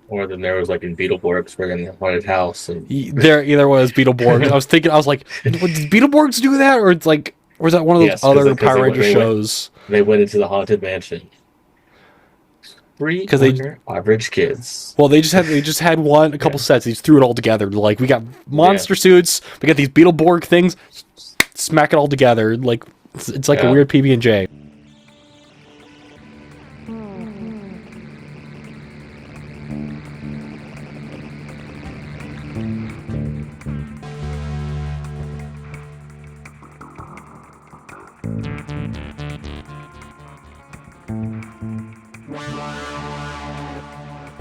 Or then there was like in Beetleborgs, we're in the haunted house, and There either was Beetleborgs. I was like, did Beetleborgs do that, or it's like, or is that one of those yes, other Power Ranger they went shows? they went into the haunted mansion. Three Because they, under average kids. well, they just had a couple Yeah, sets. They just threw it all together. Like, we got yeah, monster suits, we got these Beetleborg things, smack it all together. Like, it's like a yeah. weird PB&J.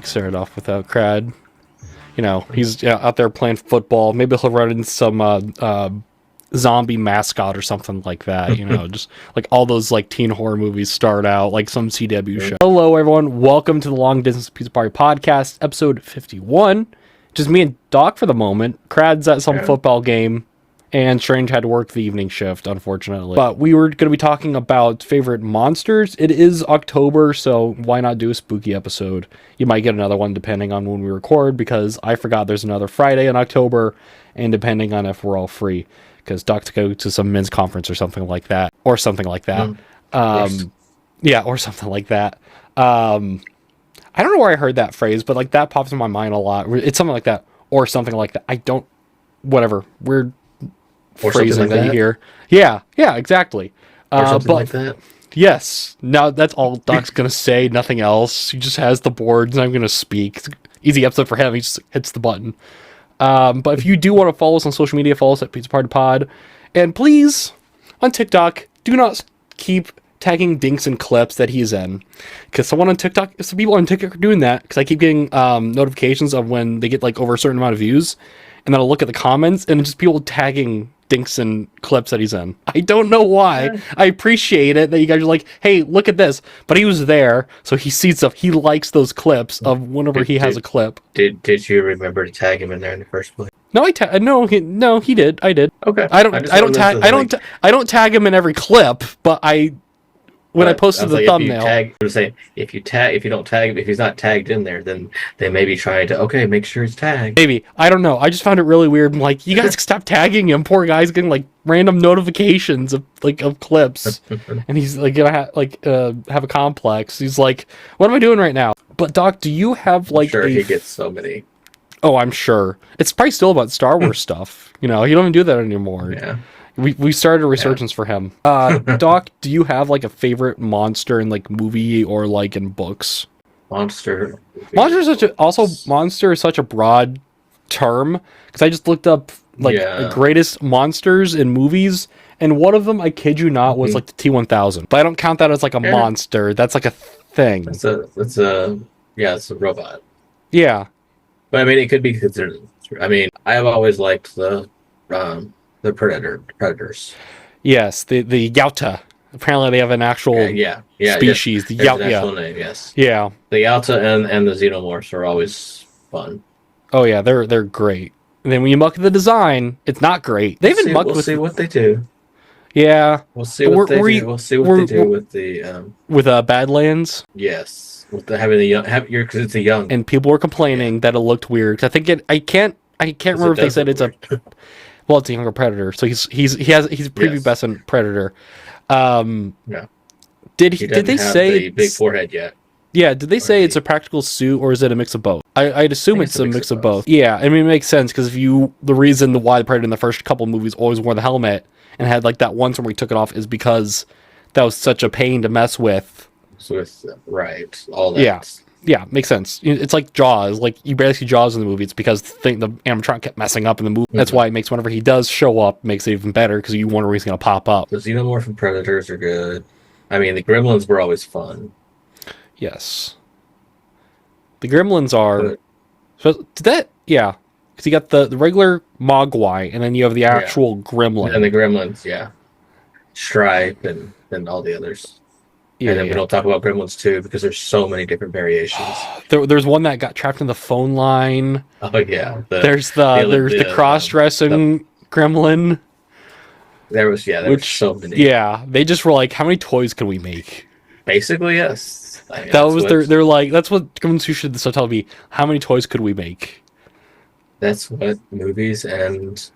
Started off without Crad. He's out there playing football. Maybe he'll run into some zombie mascot or something like that. Just like all those like teen horror movies start out like some CW show. Hello, everyone. Welcome to the Long Distance Pizza Party Podcast, episode 51. Just me and Dawk for the moment. Crad's at some Yeah. football game, and Strange had to work the evening shift, unfortunately. But we were going to be talking about favorite monsters. It is October, so why not do a spooky episode? You might get another one depending on when we record, because I forgot there's another Friday in October, and depending on if we're all free, because Doc to go to some men's conference or something like that. Or something like that. Yeah, or something like that. I don't know where I heard that phrase, but like that pops in my mind a lot. It's something like that, or something like that. I don't, whatever. Weird Or something phrasing like that you that. hear. Yeah, exactly. Or something But like that. yes, now that's all Doc's gonna say, nothing else. He just has the boards, and I'm gonna speak. It's an easy episode for him. He just hits the button. But if you do want to follow us on social media, follow us at Pizza Party Pod, and please on TikTok, do not keep tagging dinks and clips that he's in, because some people on TikTok are doing that, because I keep getting notifications of when they get like over a certain amount of views, and then I'll look at the comments and it's just people tagging dinks and clips that he's in. I don't know why. Yeah. I appreciate it that you guys are like, hey, look at this, but he was there, so he sees stuff. He likes those clips of whenever he has a clip. Did you remember to tag him in there in the first place? No, he did. I did. Okay. I don't tag him in every clip, but when I posted the thumbnail. I'm saying if you don't tag him, if he's not tagged in there, then they may be trying to make sure he's tagged. Maybe, I don't know. I just found it really weird. I'm like, you guys stop tagging him. Poor guy's getting like random notifications of clips, and he's like gonna have a complex. He's like, what am I doing right now? But Doc, do you have like Sure, he gets so many. Oh, I'm sure it's probably still about Star Wars stuff. You don't even do that anymore. Yeah. We started a resurgence for him. Doc, do you have like a favorite monster in like movie or like in books? Monster. Monster is such a broad term, because I just looked up like the greatest monsters in movies, and one of them, I kid you not, was like the T-1000. But I don't count that as like a monster. That's like a thing. It's a robot. Yeah. But I mean, it could be considered. I mean, I have always liked the predators. Yes, the Yauta. Apparently, they have an actual species. The Yauta. Yauta. Name, yes. Yeah. The Yauta and the Xenomorphs are always fun. Oh yeah, they're great. And then when you muck at the design, it's not great. We'll see what they do. Yeah. We'll see what they do. We'll see what they do with the with Badlands. Yes, with having the young, because it's a young. And people were complaining that it looked weird. 'Cause I think I can't remember if they said it's weird. well, it's a younger Predator, so he's prepubescent Predator. Yeah. Did He they doesn't have say the big forehead yet? Yeah, did they say it's a practical suit, or is it a mix of both? I'd assume it's a mix of both. Yeah, I mean, it makes sense, because the reason why the Predator in the first couple movies always wore the helmet and had like that one time where he took it off is because that was such a pain to mess with. So with all that. Yeah, makes sense. It's like Jaws. Like, you barely see Jaws in the movie. It's because the animatronic kept messing up in the movie. That's why it makes, whenever he does show up, makes it even better, because you wonder where he's going to pop up. The Xenomorph and Predators are good. I mean, the Gremlins were always fun. Yes. The Gremlins are... Yeah. Because you got the regular Mogwai, and then you have the actual Gremlin. And the Gremlins, yeah. Stripe and all the others. Yeah, and then we don't talk about Gremlins 2, because there's so many different variations. There's one that got trapped in the phone line. Oh yeah. There's the cross-dressing Gremlin. There was so many. Yeah, they just were like, how many toys can we make? Basically, yes. I mean, That was they're like, that's what comes to the subtitle be. How many toys could we make? that's what movies and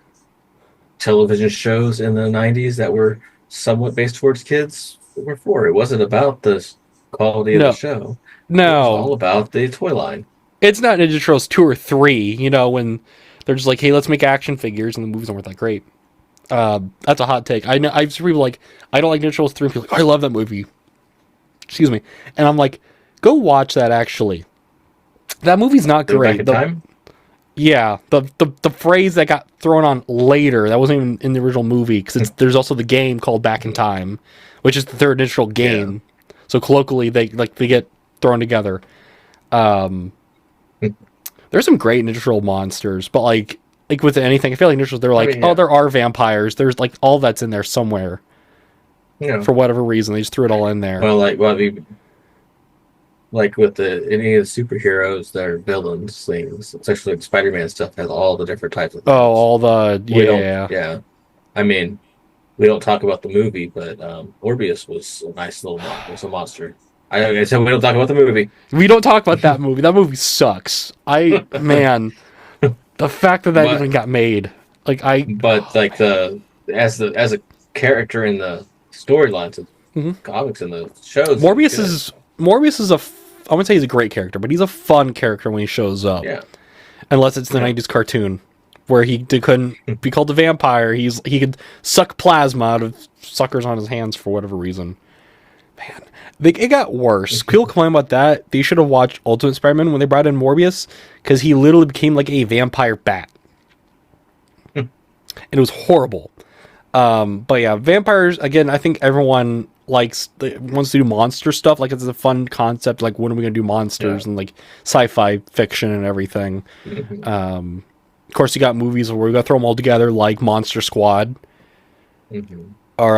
television shows in the 90s that were somewhat based towards kids were for. It wasn't about the quality of the No, show. It was no, all about the toy line. it's not Ninja Turtles 2 or 3. When they're just like, hey, let's make action figures, and the movies aren't that great. That's a hot take. I know I've seen people like, I don't like Ninja Turtles 3, and people are like, I love that movie. Excuse me, and I'm like, go watch that. Actually, that movie's not Go back great. in time. Yeah, the phrase that got thrown on later, that wasn't even in the original movie, because there's also the game called Back in Time, which is the third initial game. Yeah. So colloquially, they get thrown together. There's some great Ninja Turtle monsters, but like with anything, I feel like Ninja Turtles, they're like, oh, there are vampires. There's like all that's in there somewhere. Yeah. For whatever reason, they just threw it all in there. Well, like with any of the superheroes that are villains things, especially like Spider-Man stuff, has all the different types of things. Oh, all the yeah. I mean, we don't talk about the movie, but Morbius was a nice little monster. I said we don't talk about the movie. We don't talk about that movie. That movie sucks. Man, the fact that even got made, like But like as a character in the storylines of comics and the shows, Morbius is I wouldn't say he's a great character, but he's a fun character when he shows up. Yeah. Unless it's the 90s cartoon where he couldn't be called a vampire. He could suck plasma out of suckers on his hands for whatever reason. Man, it got worse. People complain about that. They should have watched Ultimate Spider-Man when they brought in Morbius, because he literally became like a vampire bat. And it was horrible. But yeah, vampires, again, I think everyone wants to do monster stuff. Like, it's a fun concept. Like, when are we going to do monsters and like sci-fi fiction and everything? Of course, you got movies where we got to throw them all together, like Monster Squad. Or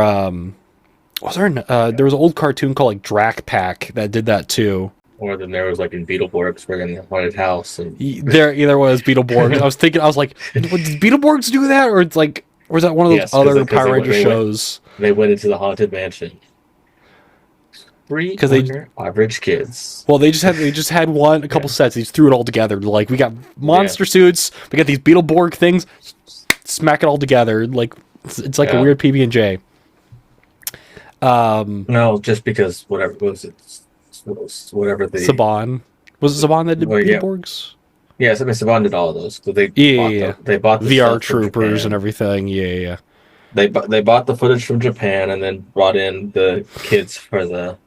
there was an old cartoon called like Drac Pack that did that too. Or then there was like in Beetleborgs, we're in the haunted house, and there was Beetleborgs. I was like, did Beetleborgs do that, or it's like, or was that one of those other Power Ranger shows? They went into the haunted mansion. Because average kids. Well, they just had a couple sets. They just threw it all together. Like, we got monster suits, we got these Beetleborg things. Smack it all together. Like, it's like a weird PB&J. No, just because whatever was it. Whatever the Saban. Was it Saban that did Beetleborgs? Yeah, Saban did all of those. So they bought the VR troopers and everything. Yeah. They bought the footage from Japan and then brought in the kids for the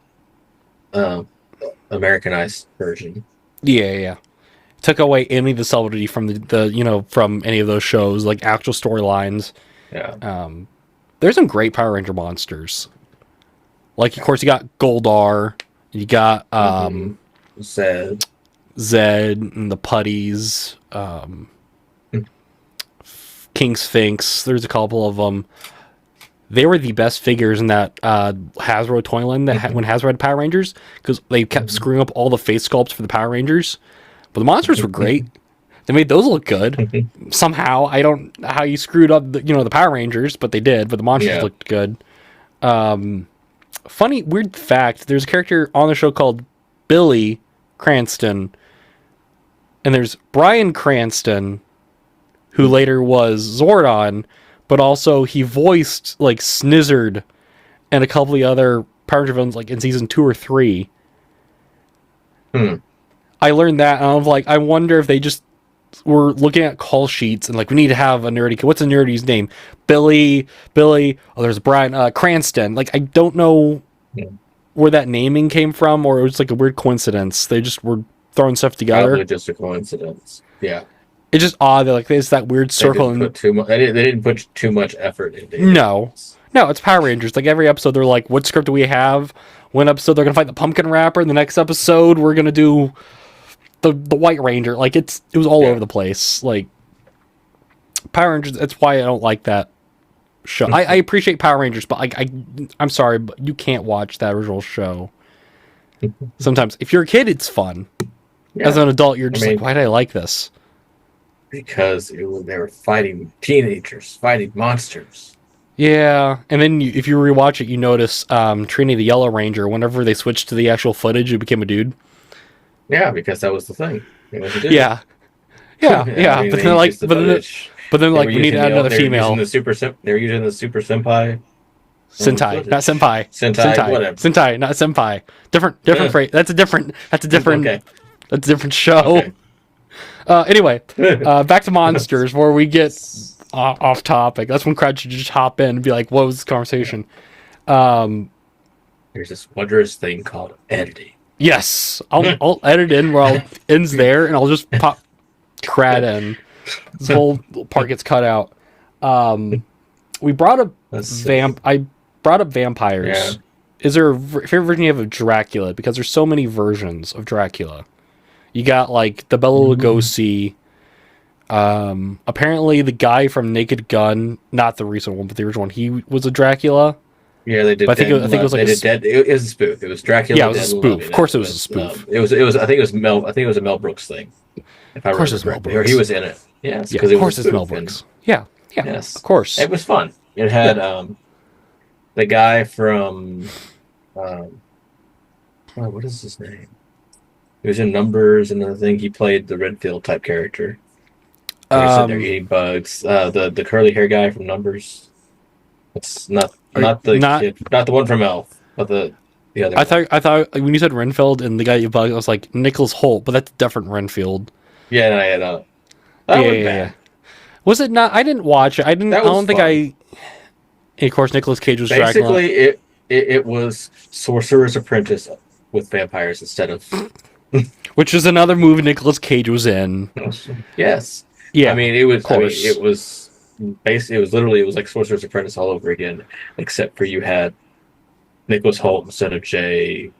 Americanized version. Yeah. Took away any of the subtlety from the from any of those shows, like actual storylines. Yeah. There's some great Power Ranger monsters. Like, of course, you got Goldar. You got Zed and the Putties, King Sphinx. There's a couple of them. They were the best figures in that Hasbro toy line when Hasbro had Power Rangers, because they kept screwing up all the face sculpts for the Power Rangers. But the monsters were great. They made those look good. Somehow, I don't know how you screwed up the Power Rangers, but they did. But the monsters looked good. Funny, weird fact, there's a character on the show called Billy Cranston, and there's Bryan Cranston, who later was Zordon, but also he voiced like Snizzard and a couple of the other Power Ranger villains, like in season 2 or 3. I learned that, and I was like, I wonder if they just were looking at call sheets and like, we need to have a nerdy kid. What's a nerdy's name? Billy. Oh, there's Bryan Cranston. Like, I don't know where that naming came from, or it was like a weird coincidence. They just were throwing stuff together. Probably just a coincidence. Yeah. It's just odd that like there's that weird circle. They didn't put too much effort into it. No, it's Power Rangers. Like, every episode, they're like, what script do we have? One episode they're gonna fight the Pumpkin Rapper, and the next episode we're gonna do the White Ranger. Like, it was all over the place. Like, Power Rangers. That's why I don't like that show. I appreciate Power Rangers, but I'm sorry, but you can't watch that original show. Sometimes, if you're a kid, it's fun. Yeah. As an adult, you're just like, why did I like this? Because they were fighting teenagers, fighting monsters. Yeah, and then if you rewatch it, you notice Trini the Yellow Ranger. Whenever they switched to the actual footage, it became a dude. Yeah, because that was the thing. It was a dude. Yeah, yeah, I yeah. mean, they used the footage. But then They were like we need to using add another they were using female. the they were using the super senpai Sentai, not footage. senpai. Sentai, Sentai, whatever. sentai, not senpai. Different phrase. That's a different. Okay, That's a different show. okay. Anyway, back to monsters, where we get off topic. That's when Crad should just hop in and be like, "What was this conversation?" Um, There's this wondrous thing called editing. yes, I'll edit in where I'll ends there, and I'll just pop Crad in. This whole part gets cut out. We brought up I brought up vampires. Yeah. Is there a favorite version you have of Dracula? Because there's so many versions of Dracula. You got like the Bela Lugosi. Apparently the guy from Naked Gun, not the recent one, but the original one, he was a Dracula. Yeah, they did. But I think it was like it was a spoof. It was Dracula. Yeah, it was a spoof. Of course, it was a spoof. It was. I think it was Mel. I think it was a Mel Brooks thing. If I of course, remember it's Mel correctly. Brooks. Or he was in it. Yes, Yeah, because of course, it's Mel Brooks. Yeah, Yes, of course. it was fun. It had the guy from what is his name? He was in Numbers and the thing. He played the Redfield type character. He's sitting there eating bugs. The curly hair guy from Numbers. It's not the kid, not the one from Elf, but the other. I thought like, when you said Renfield and the guy you bugged, I was like Nicholas Holt, but that's a different Renfield. Yeah, no, yeah, no. Yeah. Was it not? I didn't watch it. I don't think I. And of course, Nicolas Cage was Dracula. Basically, it was Sorcerer's Apprentice with vampires instead of. Which is another movie Nicolas Cage was in. Yes. Yeah. I mean, it was. Of course. It was. Basically, it was like Sorcerer's Apprentice all over again, except for you had Nicholas Hoult instead of Jay.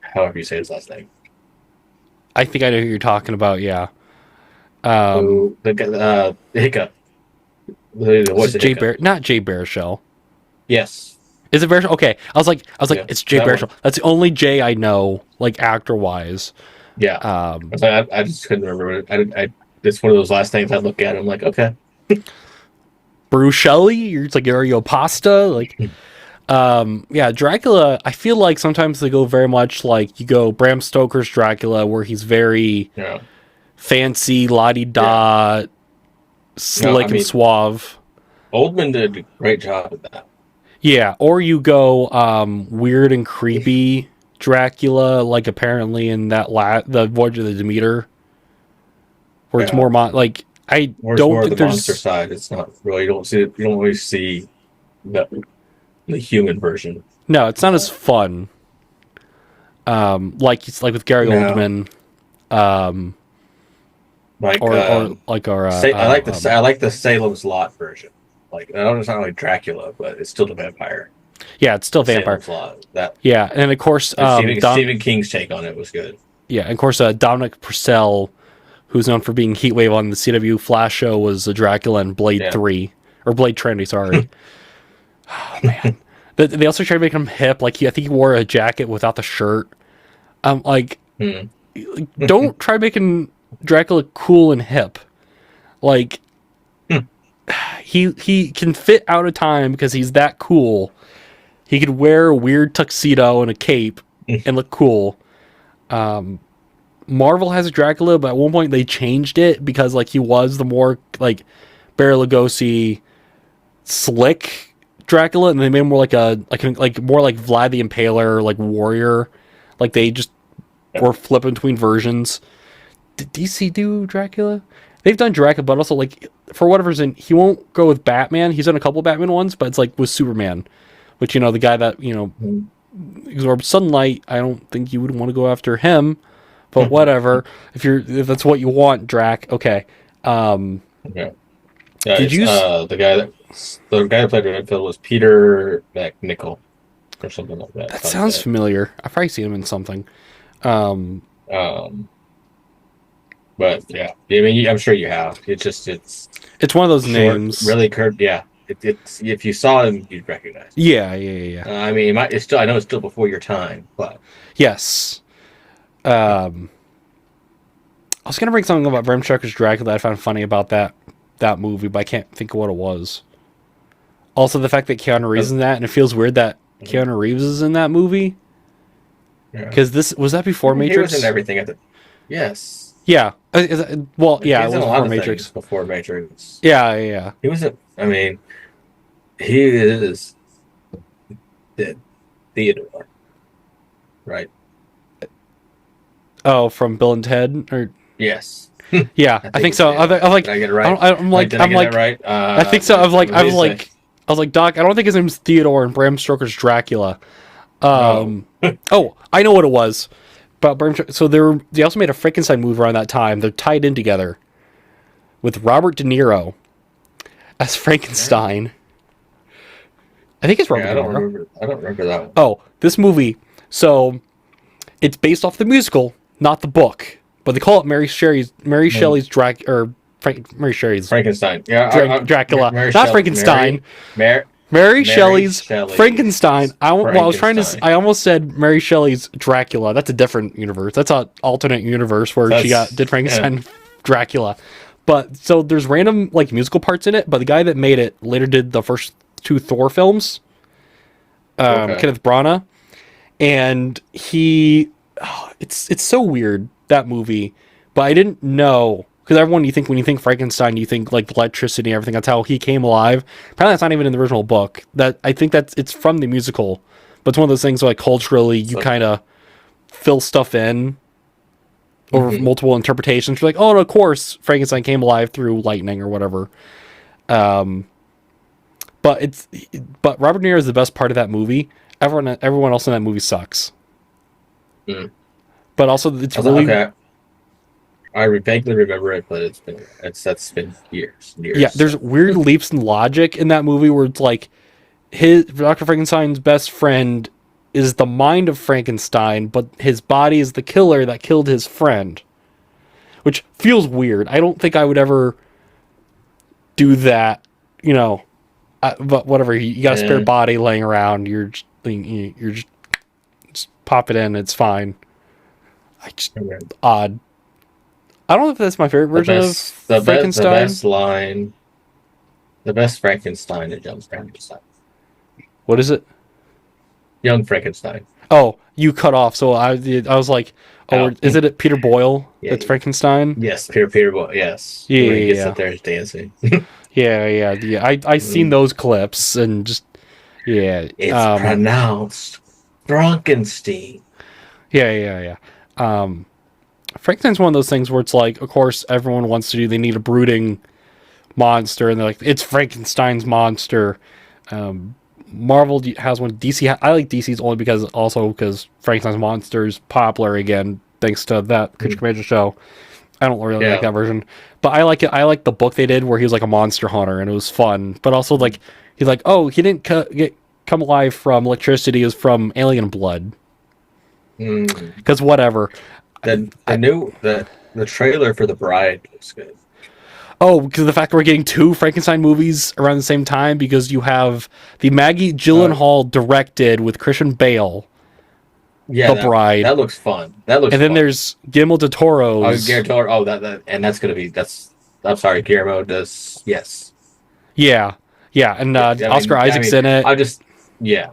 However you say his last name. I think I know who you're talking about. Yeah. The Hiccup. Is it Jay Bear? Not Jay Baruchel. Yes. Is it Baruchel? Okay. I was like, Yeah, it's Jay Baruchel. That's the only Jay I know, like actor wise. Yeah. I just couldn't remember. It's one of those last things I look at. I'm like, okay. Baruchelli? It's like, are you a pasta? Like, yeah, Dracula. I feel like sometimes they go very much like you go Bram Stoker's Dracula, where he's very fancy, la-di-da, slick and suave. Oldman did a great job with that. Yeah, or you go weird and creepy Dracula, like apparently in that the Voyage of the Demeter, where it's more like I or don't more think of the there's monster side. It's not really you don't always see the human version. No, it's not as fun. Like it's like with Gary Oldman. Or like our I like the Salem's Lot version. Like I know it's not like Dracula, but it's still the vampire. Yeah, it's still vampire. Salem's Lot. Yeah, and of course, Stephen King's take on it was good. Yeah, and of course, Dominic Purcell, who's known for being Heatwave on the CW Flash show, was Dracula in Blade 3 or Blade Trinity. Sorry. Oh man, they also tried to make him hip. Like I think he wore a jacket without the shirt. Like, don't try making Dracula cool and hip. Like, he can fit out of time because he's that cool. He could wear a weird tuxedo and a cape and look cool. Marvel has a Dracula, but at one point they changed it because like he was the more like Bela Lugosi slick Dracula, and they made him more like more like Vlad the Impaler, like warrior. Like they just were flipping between versions. Did DC do Dracula? They've done Dracula, but also like for whatever reason he won't go with Batman. He's done a couple Batman ones, but it's like with Superman, which the guy that absorbs sunlight. I don't think you would want to go after him, but whatever. If that's what you want, Drac. Okay. Yeah. Did you the guy that played Redfield was Peter McNichol or something like that? That sounds familiar. I've probably seen him in something. But yeah, I mean, I'm sure you have. It's one of those names. Really, Kurt. Yeah, it's if you saw him, you'd recognize him. Yeah. I mean, it's still. I know it's still before your time, but yes. I was gonna bring something about Bram Stoker's Dracula that I found funny about that movie, but I can't think of what it was. Also, the fact that Keanu Reeves is in that, and it feels weird that Keanu Reeves is in that movie. Yeah. Because this was that before He Matrix? was in everything at the. Yes. Yeah. Well, He yeah, it was was in a before lot of Matrix. things before Matrix. Yeah, yeah. He was. I mean, he is the Theodore, right? Oh, from Bill and Ted, or Yes. yeah, I think it's so. Theodore. I'm like, Did I get it right? I'm like, Did I I'm get like, that right? I think so. I was like, Doc. I don't think his name's Theodore and Bram Stoker's Dracula. No. Oh, I know what it was. But so they also made a Frankenstein movie around that time. They're tied in together with Robert De Niro as Frankenstein. I think it's Robert Yeah, De Niro. I don't remember that one. Oh, this movie. So it's based off the musical, not the book. But they call it Mary Shelley's Mary Shelley's Frankenstein. Yeah, Dracula, Mary not Shelley- Frankenstein. Mary, Mary Shelley's Shelley's Frankenstein. I was trying to. Frankenstein. I almost said Mary Shelley's Dracula. That's a different universe. That's an alternate universe where she did Frankenstein, Dracula. But so there's random like musical parts in it. But the guy that made it later did the first two Thor films, Kenneth Branagh, and it's so weird, that movie. But I didn't know, because everyone, when you think Frankenstein, you think like electricity and everything. That's how he came alive. Apparently, that's not even in the original book. I think it's from the musical, but it's one of those things where, like, culturally, you kind of fill stuff in over multiple interpretations. You're like, oh, and of course, Frankenstein came alive through lightning or whatever. But Robert De Niro is the best part of that movie. Everyone else in that movie sucks. Mm. But also, it's really. Okay. I vaguely remember it, but that's been years. Yeah, there's weird leaps in logic in that movie where it's like Dr. Frankenstein's best friend is the mind of Frankenstein, but his body is the killer that killed his friend, which feels weird. I don't think I would ever do that, but whatever. You got a spare body laying around. You're just pop it in. It's fine. Odd. I don't know if that's my favorite version of Frankenstein. The best Frankenstein is Young Frankenstein. What is it? Young Frankenstein. Oh, you cut off. So I was like, is it Peter Boyle that's Frankenstein? Yes, Peter Boyle. Yes. Yeah, where he gets up there dancing. Yeah. I seen those clips and just It's pronounced Frankenstein. Yeah. Frankenstein's one of those things where it's like, of course, everyone wants to do. They need a brooding monster, and they're like, it's Frankenstein's monster. Marvel has one. DC. I like DC's only because Frankenstein's monster is popular again, thanks to that Creature Commander show. I don't really like that version, but I like it. I like the book they did where he was like a monster hunter, and it was fun. But also, like, he's like, oh, he didn't come alive from electricity; it was from alien blood. Because whatever. The trailer for The Bride looks good. Oh, because of the fact that we're getting two Frankenstein movies around the same time, because you have the Maggie Gyllenhaal directed with Christian Bale. Yeah, The Bride. That looks fun. And then there's Guillermo del Toro's. I'm sorry, Guillermo does. Yes. Yeah, and Oscar Isaac's in it. Yeah.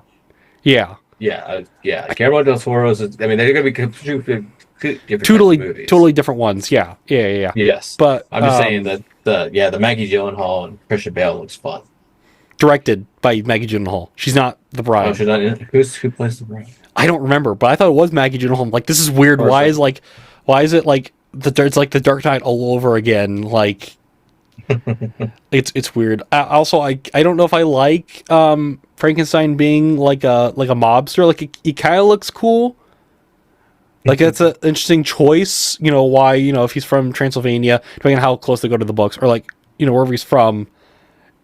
Yeah. Guillermo del Toro's. They're going to be two different movies. Totally different ones. Yeah. Yes, but I'm just saying that the Maggie Gyllenhaal and Christian Bale looks fun. Directed by Maggie Gyllenhaal. She's not the bride. Oh, she's not in it? Who plays the bride? I don't remember, but I thought it was Maggie Gyllenhaal. I'm like, this is weird. Why is it like it's like the Dark Knight all over again? Like, it's weird. Also, I don't know if I like Frankenstein being like a mobster. Like, he kind of looks cool. Like, that's an interesting choice. Why? If he's from Transylvania, depending on how close they go to the books, or like wherever he's from,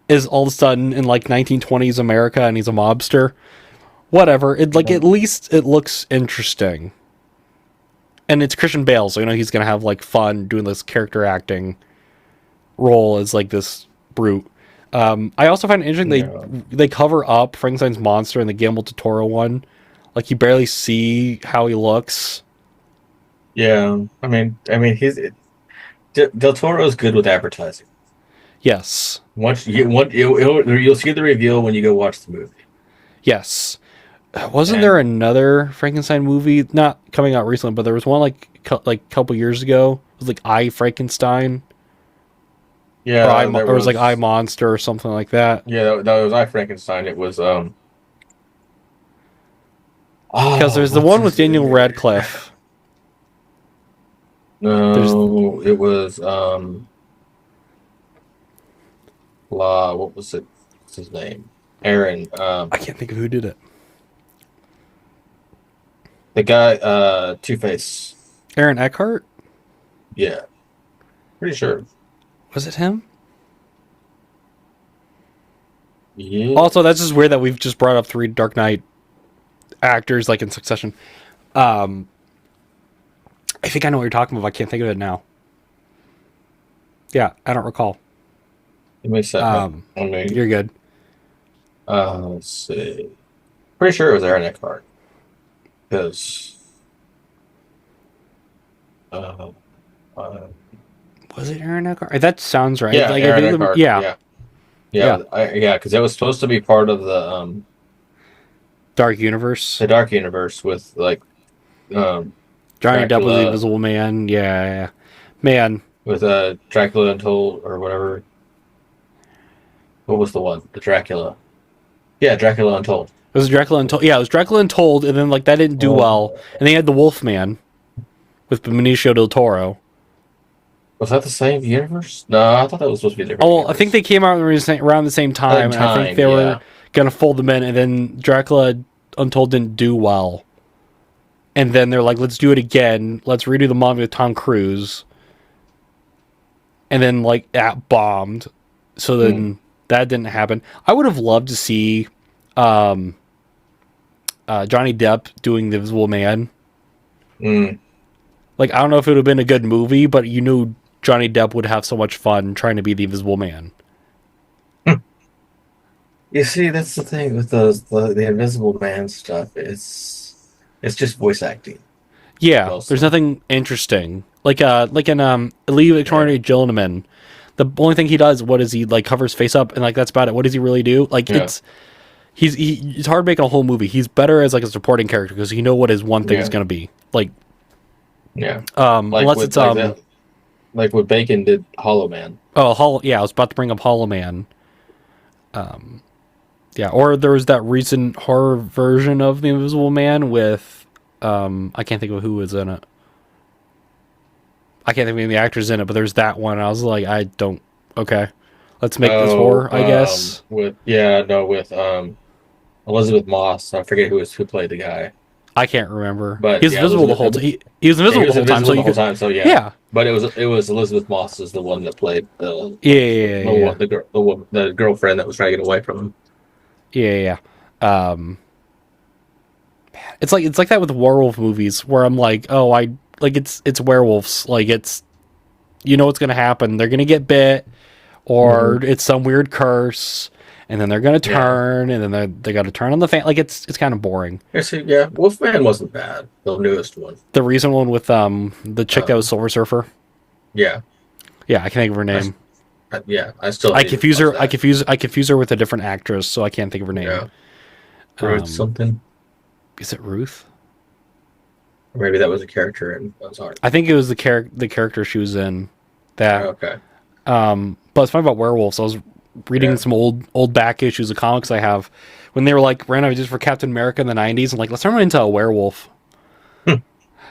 is all of a sudden in like 1920s America and he's a mobster. Whatever. At least it looks interesting. And it's Christian Bale, so he's gonna have like fun doing this character acting role as like this brute. I also find it interesting they cover up Frankenstein's monster in the Guillermo del Toro one. Like, you barely see how he looks. Yeah, I mean, he's Del Toro's good with advertising. Yes. You'll see the reveal when you go watch the movie. Yes. Wasn't And there another Frankenstein movie not coming out recently, but there was one like a couple years ago. It was like I Frankenstein yeah, or it was like I Monster or something like that. that was I Frankenstein. It was Because there's the what's one with his Daniel name? Radcliffe. There's No, it was what was it? What's his name? Aaron. I can't think of who did it. The guy, Two Face. Aaron Eckhart? Yeah, pretty sure. Was it him? Yeah. Also, that's just weird that we've just brought up 3 Dark Knight actors like in succession. I think I know what you're talking about. I can't think of it now. Yeah, I don't recall. Give me a second. You're good. Let's see. Pretty sure it was Aaron Eckhart because uh, uh, Was it Aaron Eckhart? That sounds right. yeah, Like, Aaron Eckhart. yeah, yeah. Yeah, because it was supposed to be part of Dark Universe. the Dark Universe with like um Johnny Depp was the Dracula Invisible Man. Yeah, yeah. Man, with Dracula Untold or whatever. What was the one? The Dracula. Yeah, Dracula Untold. it was Dracula Untold. Yeah, it was Dracula Untold, and then like that didn't do well. And they had the Wolfman with Benicio del Toro. Was that the same universe? No, I thought that was supposed to be a different Oh, universe. I think they came out around the same time, and I think they were gonna fold them in, and then Dracula Untold didn't do well. And then they're like, let's do it again. Let's redo the Mummy with Tom Cruise. And then like that bombed. So then that didn't happen. I would have loved to see Johnny Depp doing the Invisible Man. Like, I don't know if it would have been a good movie, but you knew Johnny Depp would have so much fun trying to be the Invisible Man. You see, that's the thing with the Invisible Man stuff. It's just voice acting. Yeah, Mostly. there's nothing interesting. Like in Leave Extraordinary Gentleman, the only thing he does, what is he like, cover his face up and like that's about it. What does he really do? Like it's hard making a whole movie. He's better as like a supporting character because you know what his one thing is going to be. Like like unless with, it's like what Bacon did Hollow Man. Oh, yeah, I was about to bring up Hollow Man. Yeah, or there was that recent horror version of The Invisible Man with I can't think of who was in it. I can't think of any of the actors in it, but there's that one. I was like, okay, let's make this horror, I guess. With Elizabeth Moss. I forget who played the guy. I can't remember. But he was invisible the whole time. He was invisible the whole time. So So yeah. Yeah. But it was Elizabeth Moss is the one that played the the girlfriend that was trying to get away from him. Yeah. It's like that with werewolf movies where I'm like, it's werewolves. Like it's, you know what's gonna happen. They're gonna get bit, or it's some weird curse, and then they're gonna turn, and then they got to turn on the fan. Like it's kind of boring. Yeah, Wolfman wasn't bad. The newest one. The recent one with the chick that was Silver Surfer. Yeah. Yeah, I can't think of her name. I still. I confuse her. I confuse her with a different actress, so I can't think of her name. Yeah. Ruth something. Is it Ruth? Or maybe that was a character in. I'm sorry. I think it was the character she was in. That. Okay. But it's funny about werewolves. I was reading some old back issues of comics I have when they were like ran ideas for Captain America in the 90s and like let's turn him into a werewolf.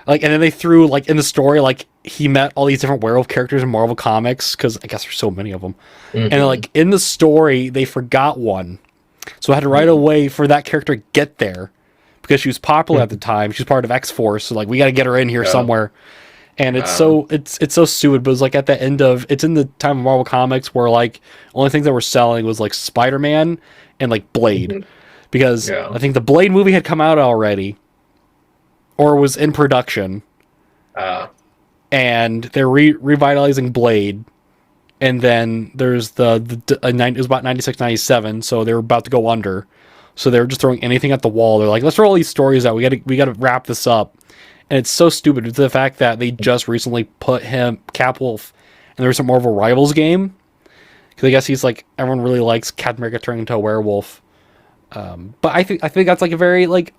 Like, and then they threw like in the story like he met all these different werewolf characters in Marvel Comics because I guess there's so many of them. And like in the story they forgot one, so I had to write a way for that character to get there because she was popular at the time. She was part of X-Force, so like we got to get her in here somewhere. And it's so stupid, but it's like at the end of it's in the time of Marvel Comics where like only things that were selling was like Spider-Man and like Blade, because I think the Blade movie had come out already, or was in production, and they're revitalizing Blade, and then there's it was about 96, 97, so they were about to go under, so they were just throwing anything at the wall. They're like, let's throw all these stories out. We got to wrap this up. And it's so stupid to the fact that they just recently put Cap Wolf in the recent Marvel Rivals game. Because I guess he's like everyone really likes Captain America turning into a werewolf. But I think that's like a very like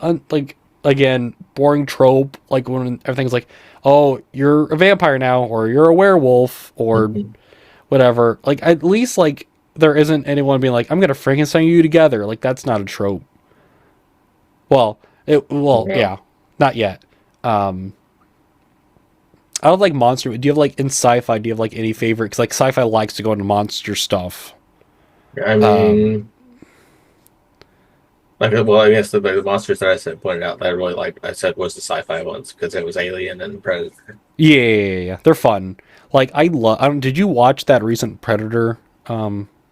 again boring trope. Like when everything's like, oh, you're a vampire now, or you're a werewolf, or whatever. Like at least like there isn't anyone being like, I'm gonna Frankenstein you together. Like that's not a trope. Well, yeah, not yet. I don't like monster. Do you have like in sci-fi? Do you have like any favorite? Because like sci-fi likes to go into monster stuff. I mean, I guess the monsters that I said pointed out that I really liked, I said was the sci-fi ones because it was Alien and Predator. Yeah. They're fun. Like I love. Did you watch that recent Predator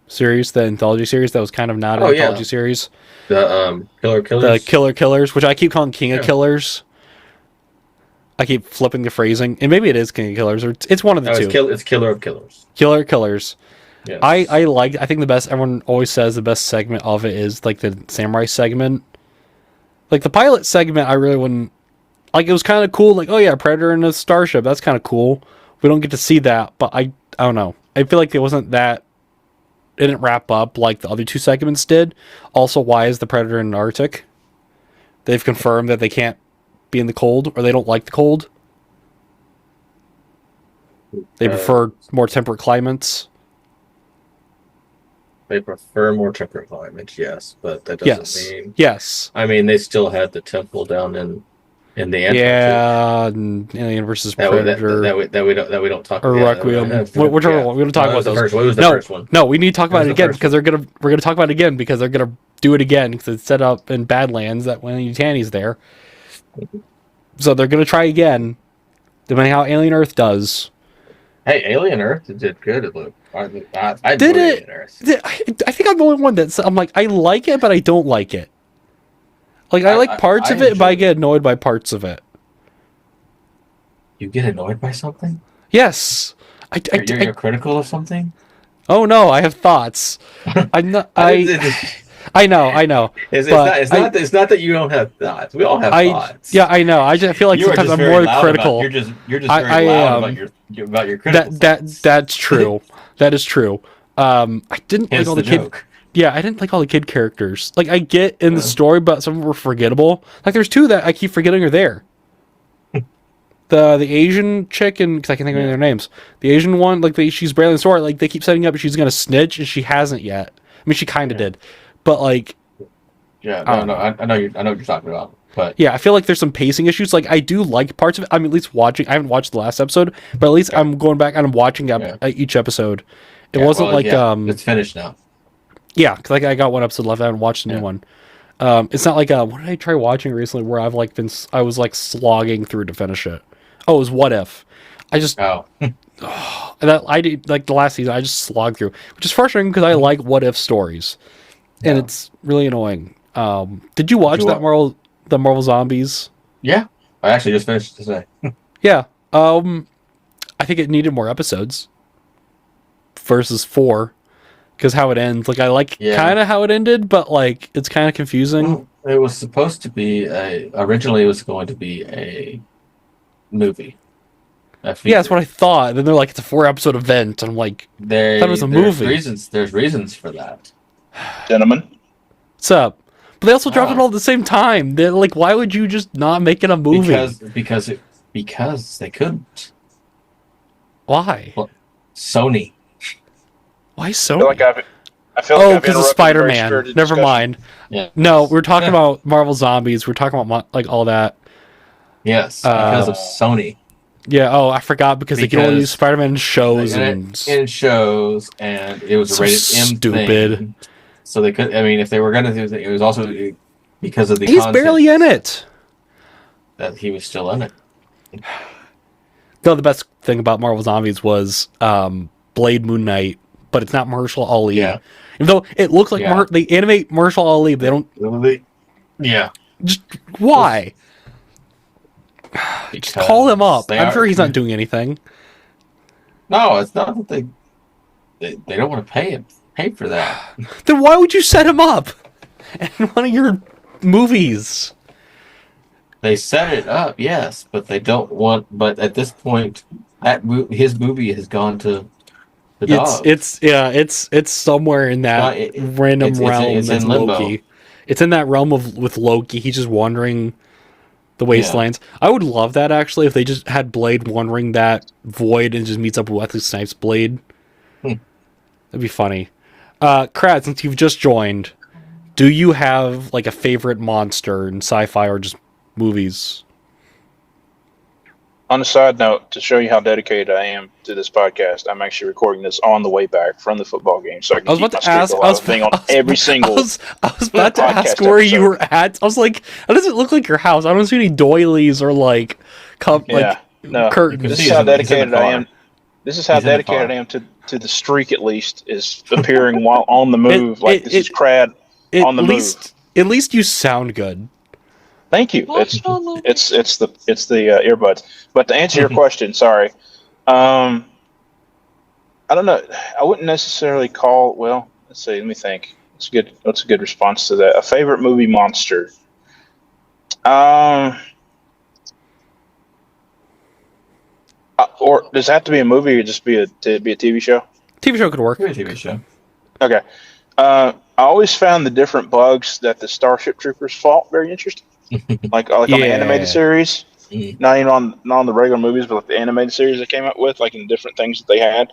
series, the anthology series that was kind of not an anthology series? The Killer Killers. The Killer Killers, which I keep calling King of Killers. I keep flipping the phrasing, and maybe it is King of Killers, or it's one of the two. It's Killer of Killers. Killer Killers. Yes. I think the best. Everyone always says the best segment of it is like the samurai segment. Like the pilot segment, I really wouldn't like. It was kind of cool. Like, oh yeah, Predator in a starship. That's kind of cool. We don't get to see that, but I don't know. I feel like it wasn't that. It didn't wrap up like the other two segments did. Also, why is the Predator in the Arctic? They've confirmed that they can't be in the cold, or they don't like the cold. They prefer more temperate climates. They prefer more temperate climates, yes, but that doesn't mean. Yes. I mean, they still had the temple down in the Antarctic. Yeah, and Alien versus Predator. That we don't talk about. Or Requiem. Whichever one. We don't talk about those. What was the first one? No, we need to talk about it again because we're gonna talk about it again because they're gonna do it again because it's set up in Badlands that when Yutani's there. So they're gonna try again, depending how Alien Earth does. Hey, Alien Earth did good. It looked. I did it? I think I'm the only one that's. I'm like, I like it, but I don't like it. Like I like parts of it, but I get annoyed by parts of it. You get annoyed by something? Yes. You're critical of something? Oh no, I have thoughts. I'm not. I know. It's not that you don't have thoughts. We all have thoughts. Yeah, I know. I just feel like sometimes I'm more critical. You're just very loud about your critical that's true. That is true. I didn't like all the kid. Yeah, I didn't like all the kid characters. Like I get in the story, but some of them were forgettable. Like there's two that I keep forgetting are there. The Asian chick and because I can think of their names. The Asian one, like she's barely in the story. Like they keep setting up she's gonna snitch and she hasn't yet. I mean, she kind of did. But like, I know what you're talking about. But yeah, I feel like there's some pacing issues. Like I do like parts of it. I'm at least watching. I haven't watched the last episode, but at least I'm going back and I'm watching each episode. It wasn't it's finished now. Yeah, because like I got one episode left. I haven't watched the new one. It's not like what did I try watching recently where I was like slogging through to finish it. Oh, it was What If. I just that I did like the last season. I just slogged through, which is frustrating because I like What If stories. And it's really annoying. Did you watch the Marvel Zombies? Yeah, I actually just finished today. Yeah. I think it needed more episodes versus 4 because how it ends. Like I like kind of how it ended, but like it's kind of confusing. Well, it was supposed to be originally it was going to be a movie. Yeah, that's what I thought. Then they're like, it's a 4-episode event. And I'm like, I thought it was a movie. There's reasons for that. Gentlemen, what's up? But they also dropped it all at the same time. They're like, why would you just not make it a movie? Because they couldn't. Why? Well, Sony. Why Sony? I feel like because of Spider-Man. Never mind. Yeah. No, we're talking about Marvel Zombies. We're talking about like all that. Yes, because of Sony. Yeah. Oh, I forgot because they can only use Spider-Man in shows and it was a rated M stupid thing. So they could. I mean, if they were going to do it, it was also because of the. He's barely in it. That he was still in it. No, the best thing about Marvel Zombies was Blade Moon Knight, but it's not Mahershala Ali. Yeah. Even though it looks like they animate Mahershala Ali, but they don't. Yeah. Just why? Just call him up. I'm sure he's not doing anything. No, it's not that they don't want to pay for that. Then why would you set him up in one of your movies? They set it up, yes, but they don't want. But at this point, his movie has gone to The dog. It's somewhere in that random realm it's that's in limbo. Loki. It's in that realm with Loki. He's just wandering the wastelands. I would love that actually if they just had Blade wandering that void and just meets up with Wesley Snipes' Blade. Hmm. That'd be funny. Crad, since you've just joined, do you have like a favorite monster in sci-fi or just movies? On a side note, to show you how dedicated I am to this podcast, I'm actually recording this on the way back from the football game, so I can I was keep about my to streak ask. alive of being on every single. I was about to ask podcast where you episode. were at. I was like, how does it look like your house? I don't see any doilies or like Yeah, no. curtains. This see is how he's in the dedicated I car. am. This is how He's in the dedicated car. I am to the streak. At least is appearing while on the move. This is Crad on the move. At least you sound good. Thank you. It's the earbuds. But to answer your question, sorry. I don't know. I wouldn't necessarily call. Well, let's see. Let me think. That's a good response to that. A favorite movie monster. Or does it have to be a movie or just be a TV show? TV show could work. Great TV show. Okay. I always found the different bugs that the Starship Troopers fought very interesting. like on the animated series, not even on the regular movies, but like the animated series they came up with, like in different things that they had.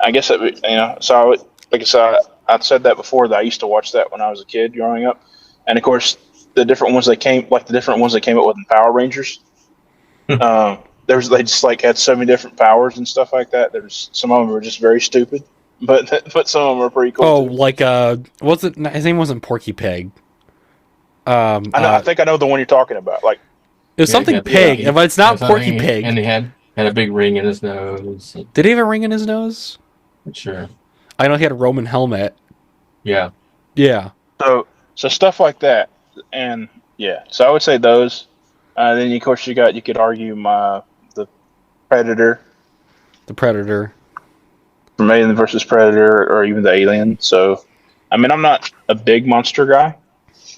I guess that, so like I said, I've said that before that I used to watch that when I was a kid growing up, and of course the different ones they came up with in Power Rangers. They just like had so many different powers and stuff like that. There's some of them were just very stupid, but some of them were pretty cool. Oh, too. like his name wasn't Porky Pig. I think I know the one you're talking about. Like it was something pig, but it's not Porky Pig. And he had a big ring in his nose. Did he have a ring in his nose? Sure. I know he had a Roman helmet. Yeah. Yeah. So stuff like that, and yeah. So I would say those. Then of course you could argue the Predator. The Predator. From Alien versus Predator, or even the Alien. So, I mean, I'm not a big monster guy,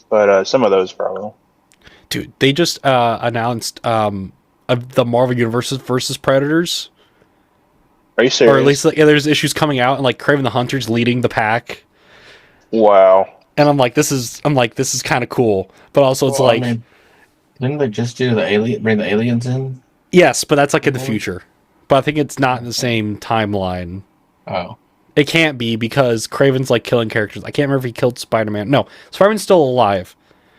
but some of those probably. Dude, they just announced the Marvel Universe versus Predators. Are you serious? Or at least there's issues coming out, and like Kraven the Hunter's leading the pack. Wow. And I'm like, this is kind of cool, but also it's I mean, didn't they just do bring the aliens in? Yes, but that's like in the future. But I think it's not in the same timeline. Oh. It can't be because Kraven's like killing characters. I can't remember if he killed Spider-Man. No, Spider-Man's still alive.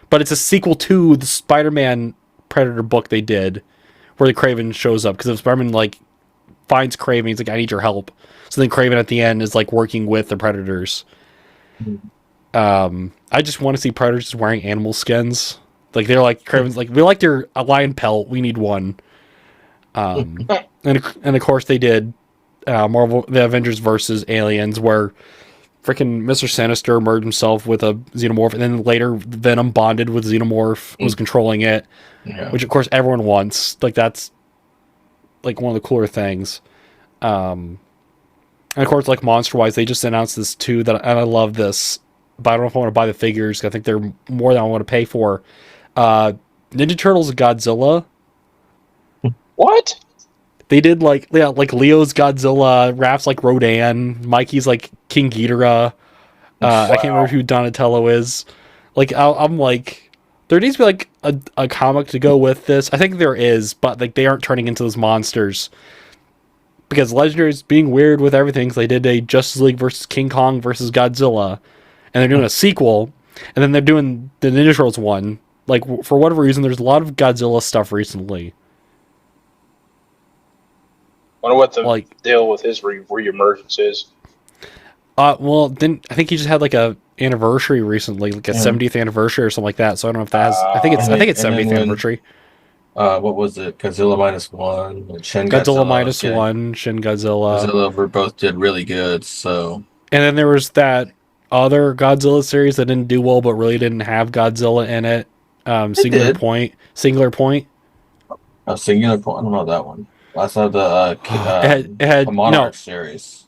But it's a sequel to the Spider-Man Predator book they did where the Kraven shows up. Because if Spider-Man like finds Kraven, he's like, I need your help. So then Kraven at the end is like working with the Predators. I just want to see Predators just wearing animal skins. Like they're like Kraven's like, we like your lion pelt, we need one. And of course they did Marvel the Avengers versus Aliens where freaking Mr. Sinister merged himself with a xenomorph, and then later Venom bonded with Xenomorph, was controlling it, which of course everyone wants. Like that's like one of the cooler things. And of course, like monster wise, they just announced this too and I love this, but I don't know if I want to buy the figures. I think they're more than I want to pay for. Ninja Turtles Godzilla. What? They did like Leo's Godzilla, Raph's like Rodan, Mikey's like King Ghidorah. I can't remember who Donatello is. Like I'm like, there needs to be like a comic to go with this. I think there is, but like they aren't turning into those monsters because Legendary's being weird with everything. So they did a Justice League versus King Kong versus Godzilla, and they're doing a sequel, and then they're doing the Ninja Turtles one. Like for whatever reason, there's a lot of Godzilla stuff recently. Wonder what the deal with his reemergence is. Well, then I think he just had like a anniversary recently, like a 70th anniversary or something like that. So I don't know if that has. I think it's 70th anniversary. What was it? Godzilla -1, and Shin Godzilla -1, Shin Godzilla. Godzilla both did really good. So. And then there was that other Godzilla series that didn't do well, but really didn't have Godzilla in it. Singular Point. Singular Point. I don't know that one. I saw the Monarch series.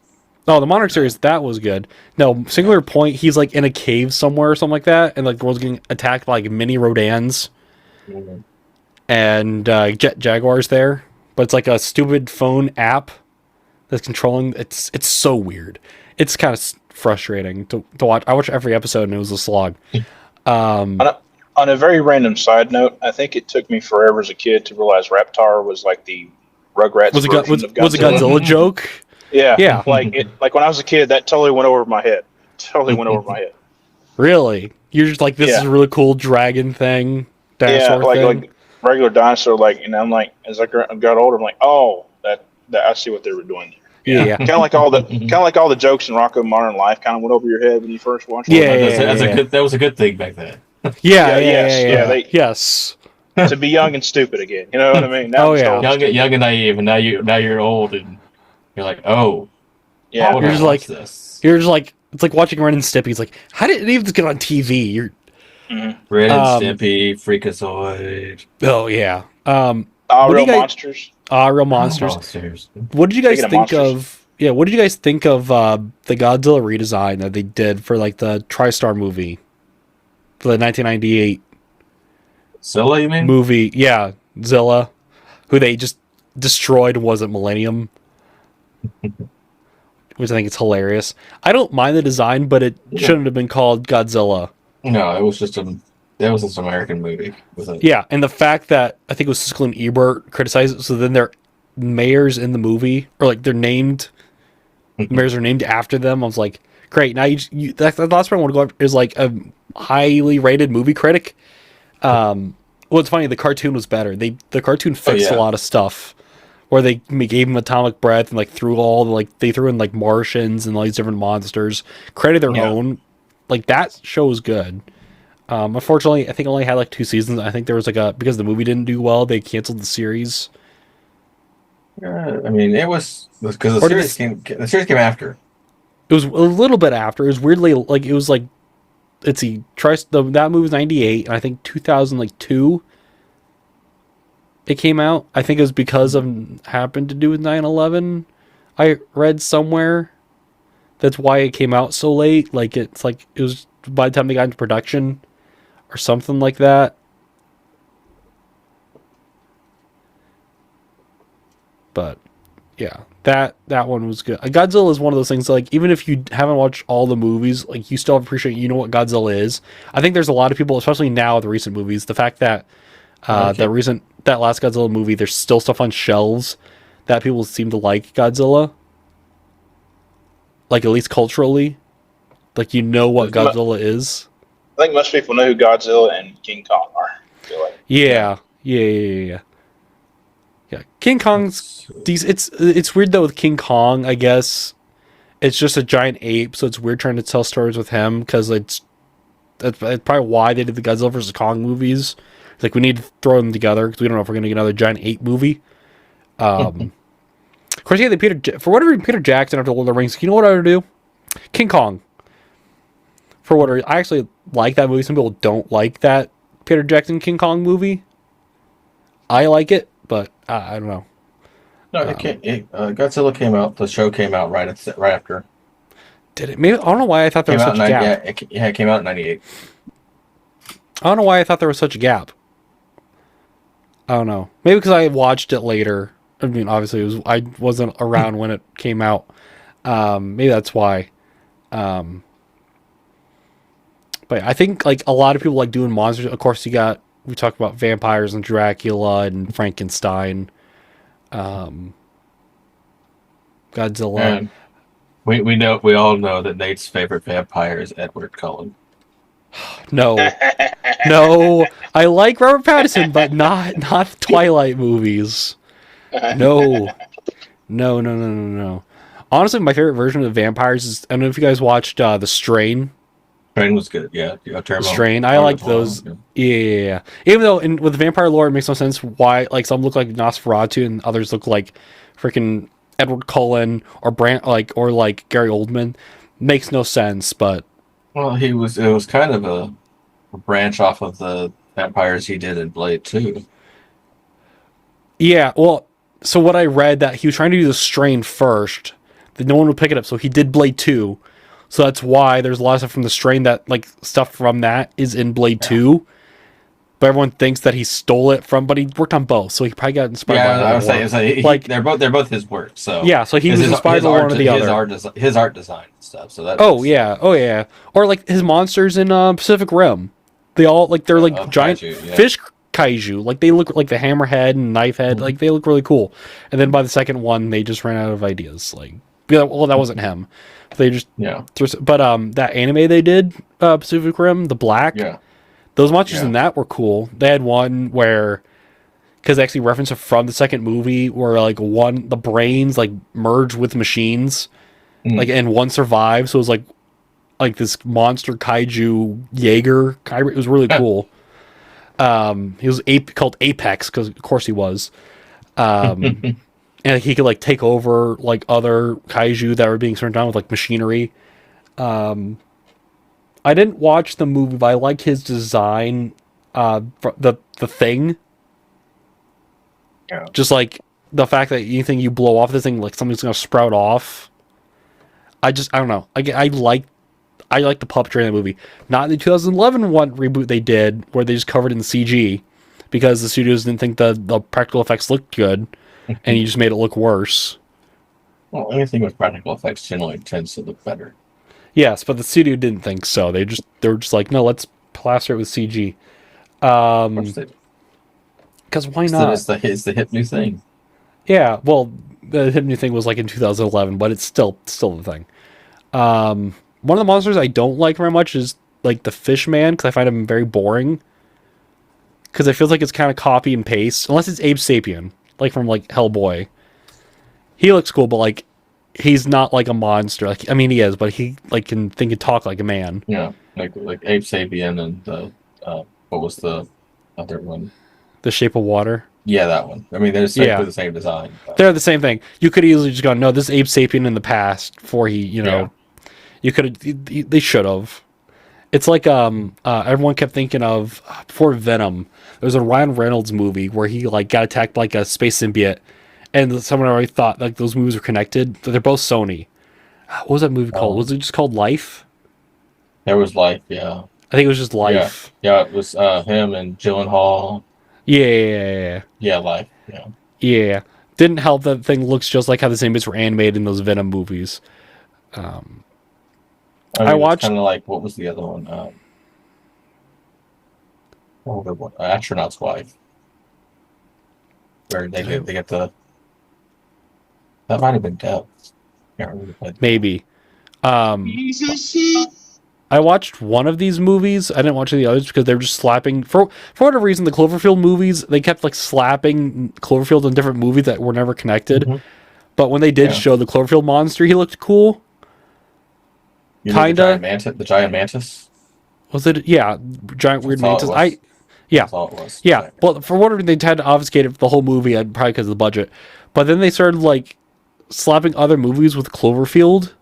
Oh, the Monarch series, that was good. No, Singular Point, he's like in a cave somewhere or something like that, and like the world's getting attacked by like mini Rodans. Mm-hmm. And Jet Jaguar's there. But it's like a stupid phone app that's controlling. It's so weird. It's kind of frustrating to watch. I watched every episode and it was a slog. On a very random side note, I think it took me forever as a kid to realize Reptar was like the Rugrats version of Godzilla. Was a Godzilla joke? Yeah, Yeah. Like when I was a kid, that totally went over my head. Really? You're just like, this is a really cool dragon thing, dinosaur thing? Like regular dinosaur. And I'm like, as I got older, I'm like, oh, that I see what they were doing there. Yeah. Kind of like all the jokes in Rocco Modern Life kind of went over your head when you first watched it. That was a good thing back then. Yes. To be young and stupid again. You know what I mean? Now Young and naive, and now you're old and you're like, oh, yeah. You're just like this. You're just like, it's like watching Ren and Stimpy. It's like, how did any of this get on TV? You're Ren and Stimpy, Freakazoid. Oh yeah. Real Monsters. Real Monsters. What did you guys think of? Yeah, what did you guys think of the Godzilla redesign that they did for like the TriStar movie, for the 1998 Zilla? You mean movie? Yeah, Zilla, who they just destroyed. Wasn't Millennium? Which I think is hilarious. I don't mind the design, but it shouldn't have been called Godzilla. No, it was just this American movie. Yeah, and the fact that I think it was Siskel and Ebert criticized it, so then their mayors in the movie, or like they're named, mayors are named after them. I was like, great. Now that's the last one I want to go after is like a highly rated movie critic. Well, it's funny. The cartoon was better. The cartoon fixed a lot of stuff. Where they gave him atomic breath and like threw they threw in like Martians and all these different monsters, created their own. Like that show was good. Unfortunately, I think it only had like 2 seasons. I think there was because the movie didn't do well, they canceled the series. I mean, it was because the series came after. It was a little bit after. It was weirdly like it was like that movie was 98, and I think 2002. It came out. I think it was because of happened to do with 9/11. I read somewhere. That's why it came out so late. Like it was by the time they got into production, or something like that. But yeah, that one was good. Godzilla is one of those things. Like even if you haven't watched all the movies, like you still appreciate. You know what Godzilla is. I think there's a lot of people, especially now with the recent movies, the fact that that last Godzilla movie, there's still stuff on shelves that people seem to like Godzilla. Like, at least culturally. Like, you know what Godzilla is. I think most people know who Godzilla and King Kong are. I feel like. Yeah. King Kong's... It's weird, though, with King Kong, I guess. It's just a giant ape, so it's weird trying to tell stories with him, because that's probably why they did the Godzilla vs. Kong movies. Like, we need to throw them together because we don't know if we're going to get another giant ape movie. Of course, yeah, for whatever reason, Peter Jackson after Lord of the Rings. You know what I would do? King Kong. For whatever, I actually like that movie. Some people don't like that Peter Jackson King Kong movie. I like it, but I don't know. No, Godzilla came out. The show came out right after. Did it? Maybe I don't know why I thought there was such a gap. Yeah, it came out in '98. I don't know why I thought there was such a gap. I don't know. Maybe because I watched it later. I mean, obviously, I wasn't around when it came out. Maybe that's why. But I think like a lot of people like doing monsters. Of course, we talked about vampires and Dracula and Frankenstein, Godzilla. And we all know that Nate's favorite vampire is Edward Cullen. No, I like Robert Pattinson, but not the Twilight movies. No. Honestly, my favorite version of vampires is, I don't know if you guys watched The Strain. Strain was good, yeah. The Strain, I like those. Yeah. Even though with the vampire lore, it makes no sense why like some look like Nosferatu and others look like freaking Edward Cullen or Gary Oldman. Makes no sense, but. Well, it was kind of a branch off of the vampires he did in Blade 2. Yeah, well, so what I read that he was trying to do The Strain first, that no one would pick it up, so he did Blade 2. So that's why there's a lot of stuff from The Strain that, like, stuff from that is in Blade 2. but everyone thinks that he stole it from. But he worked on both, so he probably got inspired. Yeah, by I was saying, like they're both his work. So yeah, so he was inspired by one or the other. His art design and stuff. So that. Oh yeah, or like his monsters in Pacific Rim. They all like they're like giant fish kaiju. Like they look like the hammerhead and knife head. Like they look really cool. And then by the second one, they just ran out of ideas. Like, well, that wasn't him. They just But that anime they did, Pacific Rim, the black. Yeah. Those monsters in that were cool. They had one where, because they actually referenced it from the second movie, where like the brains like merged with machines, like and one survived. So it was like this monster kaiju Jaeger. It was really cool. He was called Apex because of course he was. And he could like take over like other kaiju that were being turned on with like machinery. I didn't watch the movie, but I like his design. The thing. Yeah. Just like the fact that anything you blow off this thing, like something's gonna sprout off. I don't know. I like the puppetry in the movie. Not the 2011 one reboot they did, where they just covered it in CG, because the studios didn't think the practical effects looked good, and you just made it look worse. Well, anything with practical effects generally tends to look better. Yes, but the studio didn't think so. They were just like, no, let's plaster it with CG. Because why not? It's the hip new thing. Yeah, well, the hip new thing was like in 2011, but it's still the thing. One of the monsters I don't like very much is like the fish man, because I find him very boring. Because it feels like it's kind of copy and paste, unless it's Abe Sapien, like from like Hellboy. He looks cool, but like he's not like a monster. Like, I mean, he is, but he like can think and talk like a man. Yeah, like Abe Sapien and the what was the other one? The Shape of Water. Yeah, that one. I mean, they're the same design. But. They're the same thing. You could easily just go, no, this is Abe Sapien in the past, before he, you could have. They should have. It's like everyone kept thinking of before Venom. There was a Ryan Reynolds movie where he like got attacked by like a space symbiote, and someone already thought like those movies were connected. They're both Sony. What was that movie called? Was it just called Life? There was Life, yeah. I think it was just Life. Yeah, it was him and Gyllenhaal. Yeah, Life. Yeah. Didn't help that the thing looks just like how the symbiotes were animated in those Venom movies. I watched kind of like, what was the other one? Astronaut's Wife. Where they get the. That might have been Dev. Can't remember. Maybe. I watched one of these movies. I didn't watch any others because they were just slapping for whatever reason. The Cloverfield movies, they kept like slapping Cloverfield in different movies that were never connected. Mm-hmm. But when they did show the Cloverfield monster, he looked cool. Kinda. The giant mantis. Was it? Yeah, giant weird mantis. That's all it was. Yeah. Well, for whatever they tried to obfuscate it for the whole movie, probably because of the budget. But then they started like slapping other movies with Cloverfield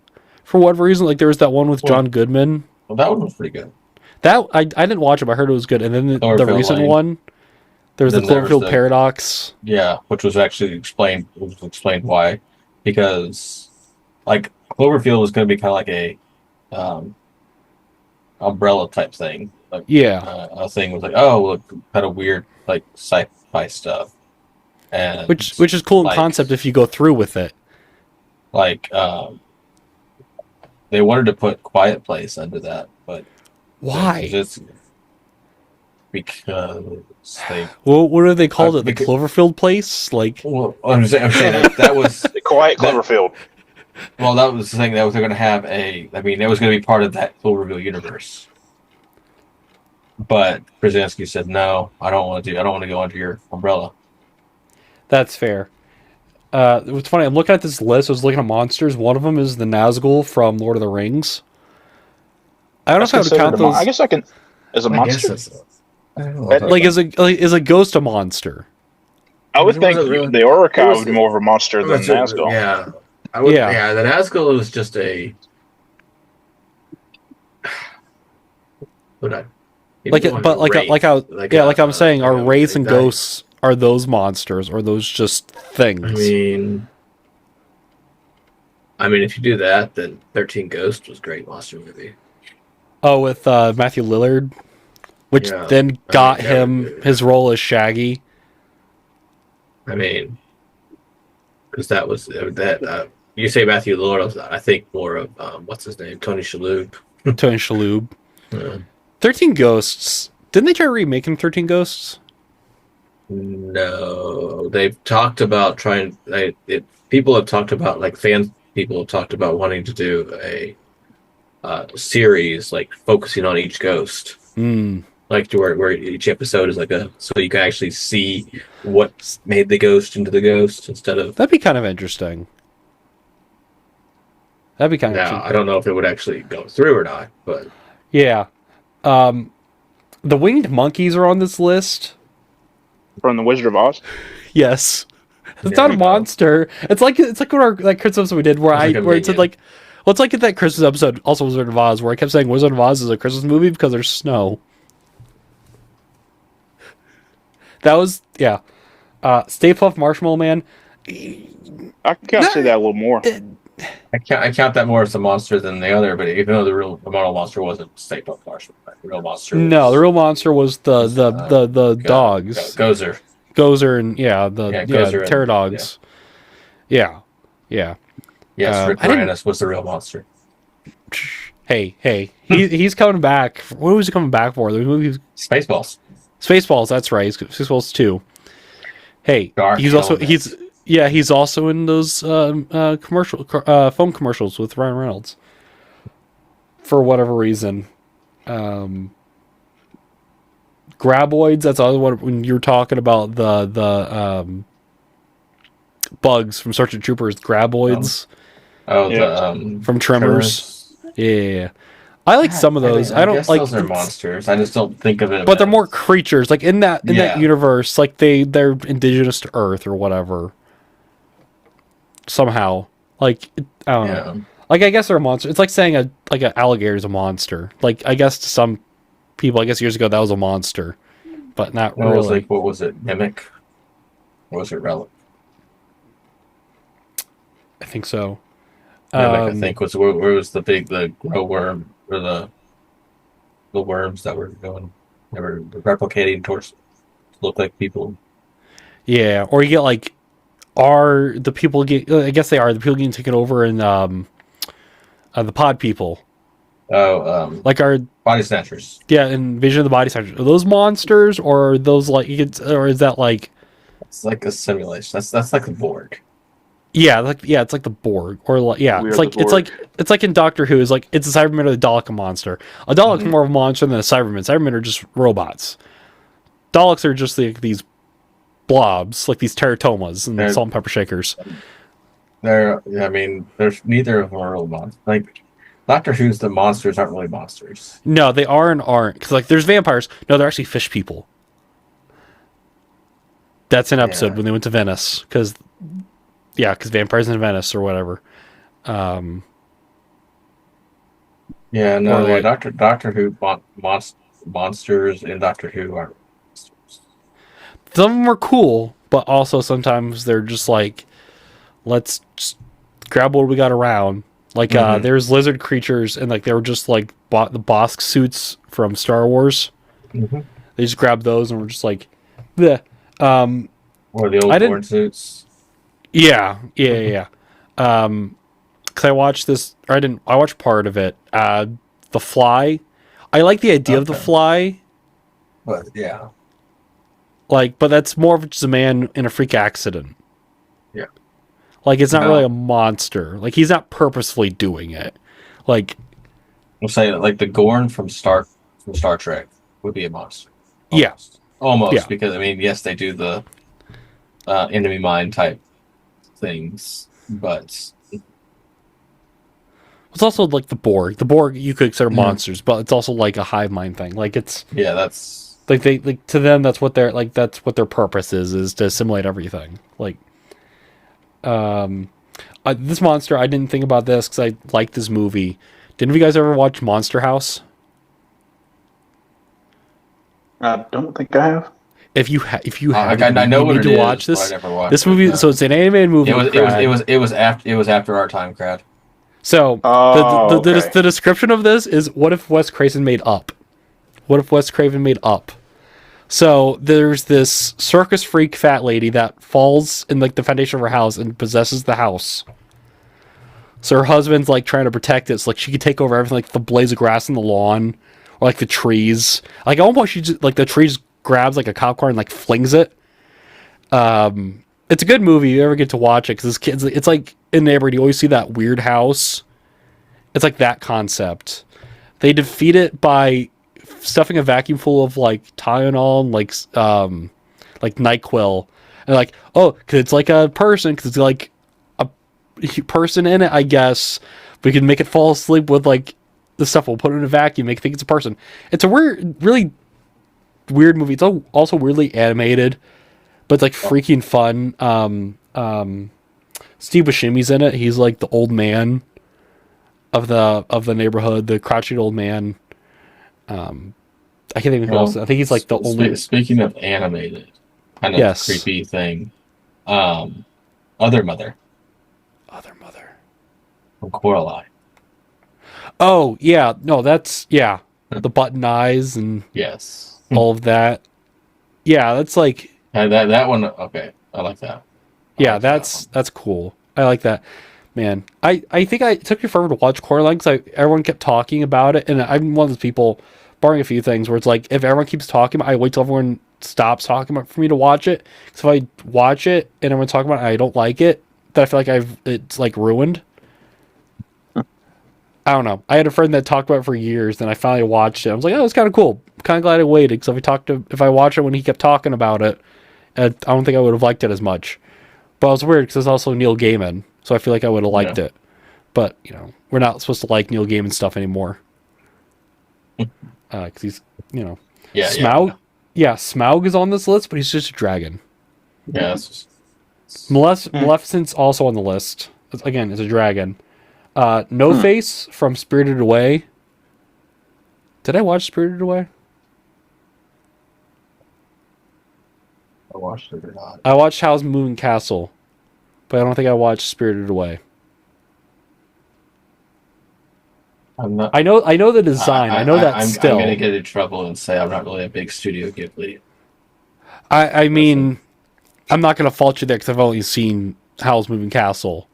for whatever reason. Like there was that one with John Goodman. Well, that one was pretty good. That I didn't watch it, but I heard it was good. And then the recent one, there was the Cloverfield paradox. Yeah, which was actually explained. Why, because like Cloverfield was going to be kind of like a umbrella type thing. Like, a thing was like, oh, look, kind of weird like sci-fi stuff, and which is cool in concept if you go through with it. Like, they wanted to put Quiet Place under that, but why? Because they. Well, what do they called it? The Cloverfield Place? Like, well, I'm saying that was the Quiet Cloverfield. Well, that was the thing. That was going to have a. I mean, that was going to be part of that Cloverfield universe. But Krasinski said, "No, I don't want to go under your umbrella." That's fair. It's funny. I'm looking at this list. I was looking at monsters. One of them is the Nazgul from Lord of the Rings. I don't know if I would count those. I guess I can as a monster. Like is a ghost a monster? I would think the Orca would be more of a monster than Nazgul. Yeah, the Nazgul was just a. Like I'm saying, are wraiths and ghosts, are those monsters, or are those just things? I mean, if you do that, then 13 Ghosts was a great monster movie. Oh, with Matthew Lillard. which then got him his role as Shaggy. I mean, because that was that. You say Matthew Lillard, I think more of what's his name, Tony Shalhoub. Tony Shalhoub. 13 Ghosts. Didn't they try remaking 13 Ghosts? No, they've talked about trying. People have talked about people have talked about wanting to do a series like focusing on each ghost. Like to where each episode is so you can actually see what made the ghost into the ghost instead of. That'd be kind of interesting. That'd be kind of interesting. I don't know if it would actually go through or not, but yeah. The winged monkeys are on this list. From the Wizard of Oz. Yes, it's not a monster. It's like what our Christmas episode we did where it said it's like that Christmas episode also Wizard of Oz where I kept saying Wizard of Oz is a Christmas movie because there's snow. That was Stay Puft Marshmallow Man. I can say that a little more. I count that more as a monster than the other, but even though the model monster wasn't Stay Puft Marshmallow, the real monster. The real monster was the dogs. Gozer and the Terror Dogs. Yeah. Yes, Rick Moranis was the real monster. Hey, he's coming back. What was he coming back for? The movie Spaceballs. Spaceballs, that's right. Spaceballs 2. Hey, he's also in those phone commercials with Ryan Reynolds. For whatever reason. Graboids, that's the other one when you're talking about the bugs from Sergeant Troopers, Graboids. From Tremors. Yeah. I like some of those. I don't guess like those are monsters. I just don't think of it. But they're more creatures. Like in that universe, like they're indigenous to Earth or whatever. Somehow. Like I don't know. Like I guess they're a monster. It's like saying an alligator is a monster. Like I guess to some people, years ago that was a monster. But not really. What was it? Mimic? Or was it Relic? I think so. Mimic, I think was where was the grow worm or the worms that were replicating towards look like people. Yeah, or you get I guess they are the people getting taken over in the pod people. Like our body snatchers. Yeah, Invasion of the Body Snatchers. Are those monsters or are those or is that like? It's like a simulation. That's like the Borg. Yeah, it's like the Borg, or it's like in Doctor Who, it's a Cyberman or the Dalek a monster. A Dalek's more of a monster than a Cyberman. Cybermen are just robots. Daleks are just these blobs, like these teratomas and salt and pepper shakers. There's neither of them are real monsters. Like Doctor Who's the monsters aren't really monsters. No, they are and aren't. Because there's vampires. No, they're actually fish people. That's an episode when they went to Venice because vampires in Venice or whatever. Doctor Who monsters in Doctor Who are monsters. Some of them are cool, but also sometimes they're just like, let's just grab what we got around. There's lizard creatures and they were just like the Bosk suits from Star Wars. Mm-hmm. They just grabbed those and were just like, bleh. Or the old Born suits. Yeah. Because I watched this, or I watched part of it. The Fly. I like the idea of The Fly. But, yeah. But that's more of just a man in a freak accident. Yeah. It's not really a monster. He's not purposefully doing it. We'll say, the Gorn from Star Trek would be a monster. Almost. Yeah. Almost, because, yes, they do the enemy mine type things, but it's also like the Borg. The Borg you could consider monsters, but it's also like a hive mind thing. It's that's they to them that's what their purpose is to assimilate everything. This monster, I didn't think about this because I liked this movie. Did any of you guys ever watch Monster House? I don't think I have. If you have, I know you need to watch this. This movie, so it's an animated movie. It was after our time, Crad. So the description of this is: what if Wes Craven made Up? What if Wes Craven made Up? So there's this circus freak fat lady that falls in like the foundation of her house and possesses the house. So her husband's like trying to protect it. So like she could take over everything, like the blades of grass in the lawn, or like the trees. Like almost she just like the tree just grabs like a cop car and like flings it. It's a good movie. You ever get to watch it because it's like in the neighborhood. You always see that weird house. It's like that concept. They defeat it by stuffing a vacuum full of like Tylenol and like NyQuil, and like, oh, because it's like a person, because it's like a person in it, I guess. We can make it fall asleep with like the stuff. We'll put it in a vacuum, make it think it's a person. It's a really weird movie. It's also weirdly animated, but it's like freaking fun. Steve Buscemi's in it. He's like the old man of the neighborhood, the crouching old man. I can't think of who else. I think he's like the only. Speaking of animated, kind of creepy thing. Other Mother from Coraline. Oh yeah, no, that's the button eyes and yes, all of that. Yeah, that's like that one. Okay, I like that. That's cool. I like that. Man, I think it took me forever to watch Coraline because everyone kept talking about it, and I'm one of those people, barring a few things, where it's like if everyone keeps talking, I wait till everyone stops talking about for me to watch it. So if I watch it and everyone talking about it, and I don't like it, then I feel like it's like ruined. I don't know. I had a friend that talked about it for years, and I finally watched it. I was like, oh, it's kind of cool. I'm kind of glad I waited because if I watched it when he kept talking about it, I don't think I would have liked it as much. But it was weird because it's also Neil Gaiman. So I feel like I would have liked it. But, we're not supposed to like Neil Gaiman stuff anymore. Because he's, Yeah. Smaug? Yeah, Smaug is on this list, but he's just a dragon. Yeah. Maleficent's also on the list. Again, it's a dragon. No Face from Spirited Away. Did I watch Spirited Away? I watched it or not. I watched Howl's Moving Castle. But I don't think I watched Spirited Away. I know the design. I know that still. I'm going to get in trouble and say I'm not really a big Studio Ghibli. I mean, I'm not going to fault you there because I've only seen Howl's Moving Castle.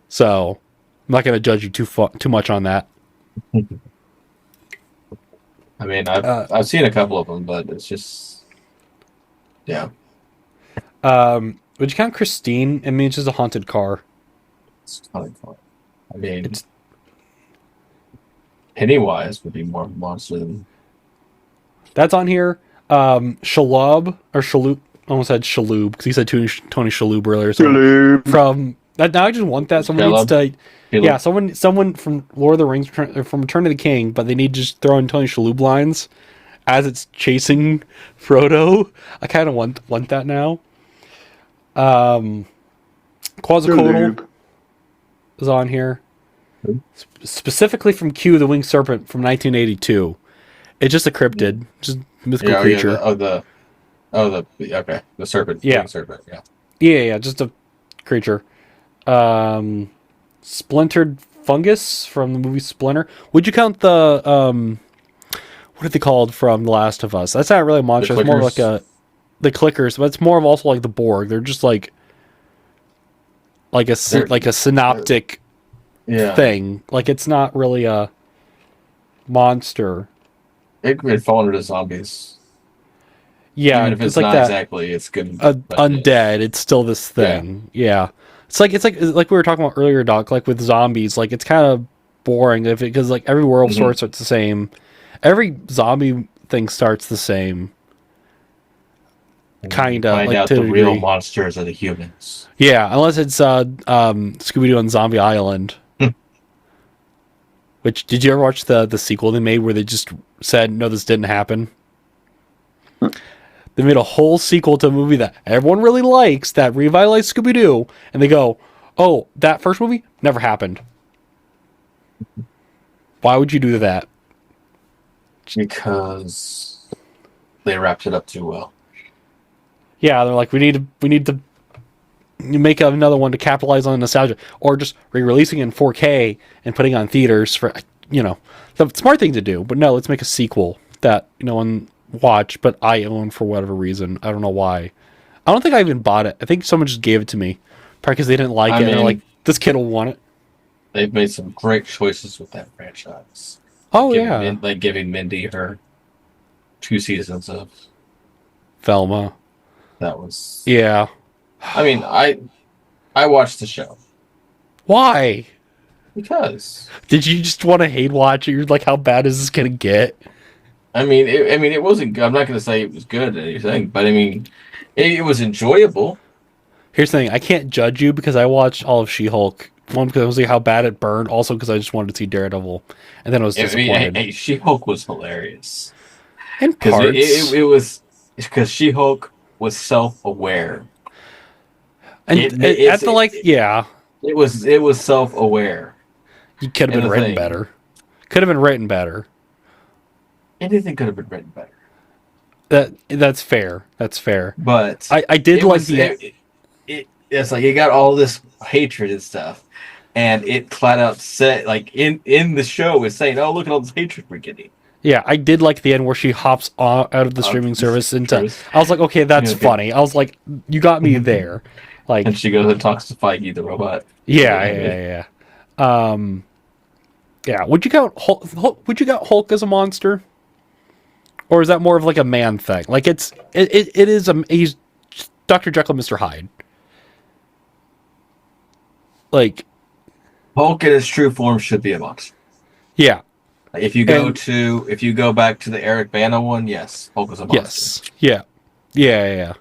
So, I'm not going to judge you too much on that. I mean, I've seen a couple of them, but it's just... Yeah. Would you count Christine? I mean, it's just a haunted car. It's kind of fun. I mean, Pennywise would be more monster than... That's on here. Shalhoub, or Shalhoub, almost said Shalhoub, because he said Tony Shalhoub earlier. So Shalhoub. From that, now I just want that. Someone needs to... Yeah, someone from Lord of the Rings, from Return of the King, but they need to just throw in Tony Shalhoub lines as it's chasing Frodo. I kind of want that now. Quetzalcoatl is on here. Specifically from Q, the Winged Serpent from 1982. It's just a cryptid, just mythical creature. The serpent. Yeah. Winged serpent, yeah. Yeah, just a creature. Splintered fungus from the movie Splinter. Would you count the what are they called from The Last of Us? That's not really a monster. It's more like the clickers, but it's more of also like the Borg. They're just like a synoptic thing. Like it's not really a monster. It could fall under the zombies. Yeah, even if it's like not that, exactly, it's good. Undead. It's still this thing. Yeah. It's like we were talking about earlier, Doc. Like with zombies, like it's kind of boring because like every world starts the same. Every zombie thing starts the same. Kind of. Find out the real monsters are the humans. Yeah, unless it's Scooby-Doo on Zombie Island. Which, did you ever watch the sequel they made where they just said, no, this didn't happen? They made a whole sequel to a movie that everyone really likes that revitalized Scooby-Doo, and they go, oh, that first movie never happened. Why would you do that? Because they wrapped it up too well. Yeah, they're like, we need to make another one to capitalize on nostalgia, or just re-releasing it in 4K and putting it on theaters for, the smart thing to do. But no, let's make a sequel. that no one watched, but I own for whatever reason. I don't know why. I don't think I even bought it. I think someone just gave it to me, probably because they didn't like it. And they're like, "This kid will want it." They've made some great choices with that franchise. Oh Like giving Mindy her 2 seasons of Velma. That was I mean, I watched the show. Why? Because did you just want to hate watch it? You're like, how bad is this gonna get? I mean, it wasn't. I'm not gonna say it was good or anything, but I mean, it was enjoyable. Here's the thing: I can't judge you because I watched all of She-Hulk. One, because I was like how bad it burned. Also, because I just wanted to see Daredevil, and then I was disappointed. Hey, She-Hulk was hilarious. In parts, it was because She-Hulk was self-aware, and it was self-aware. You could have been written better. Could have been written better. Anything could have been written better. That's fair. That's fair. But I did like it's like you got all this hatred and stuff, and it flat out said like in the show is saying, "Oh, look at all this hatred we're getting." Yeah, I did like the end where she hops out of the streaming service into. I was like, okay, that's funny. I was like, you got me there. Like, and she goes and talks to Feige the robot. Yeah. Yeah. Would you count Hulk as a monster, or is that more of like a man thing? Like it is he's Dr. Jekyll, Mr. Hyde. Like Hulk in his true form should be a monster. Yeah. If you go back to the Eric Bana one, yes, Hulk is a monster. Yes. Yeah.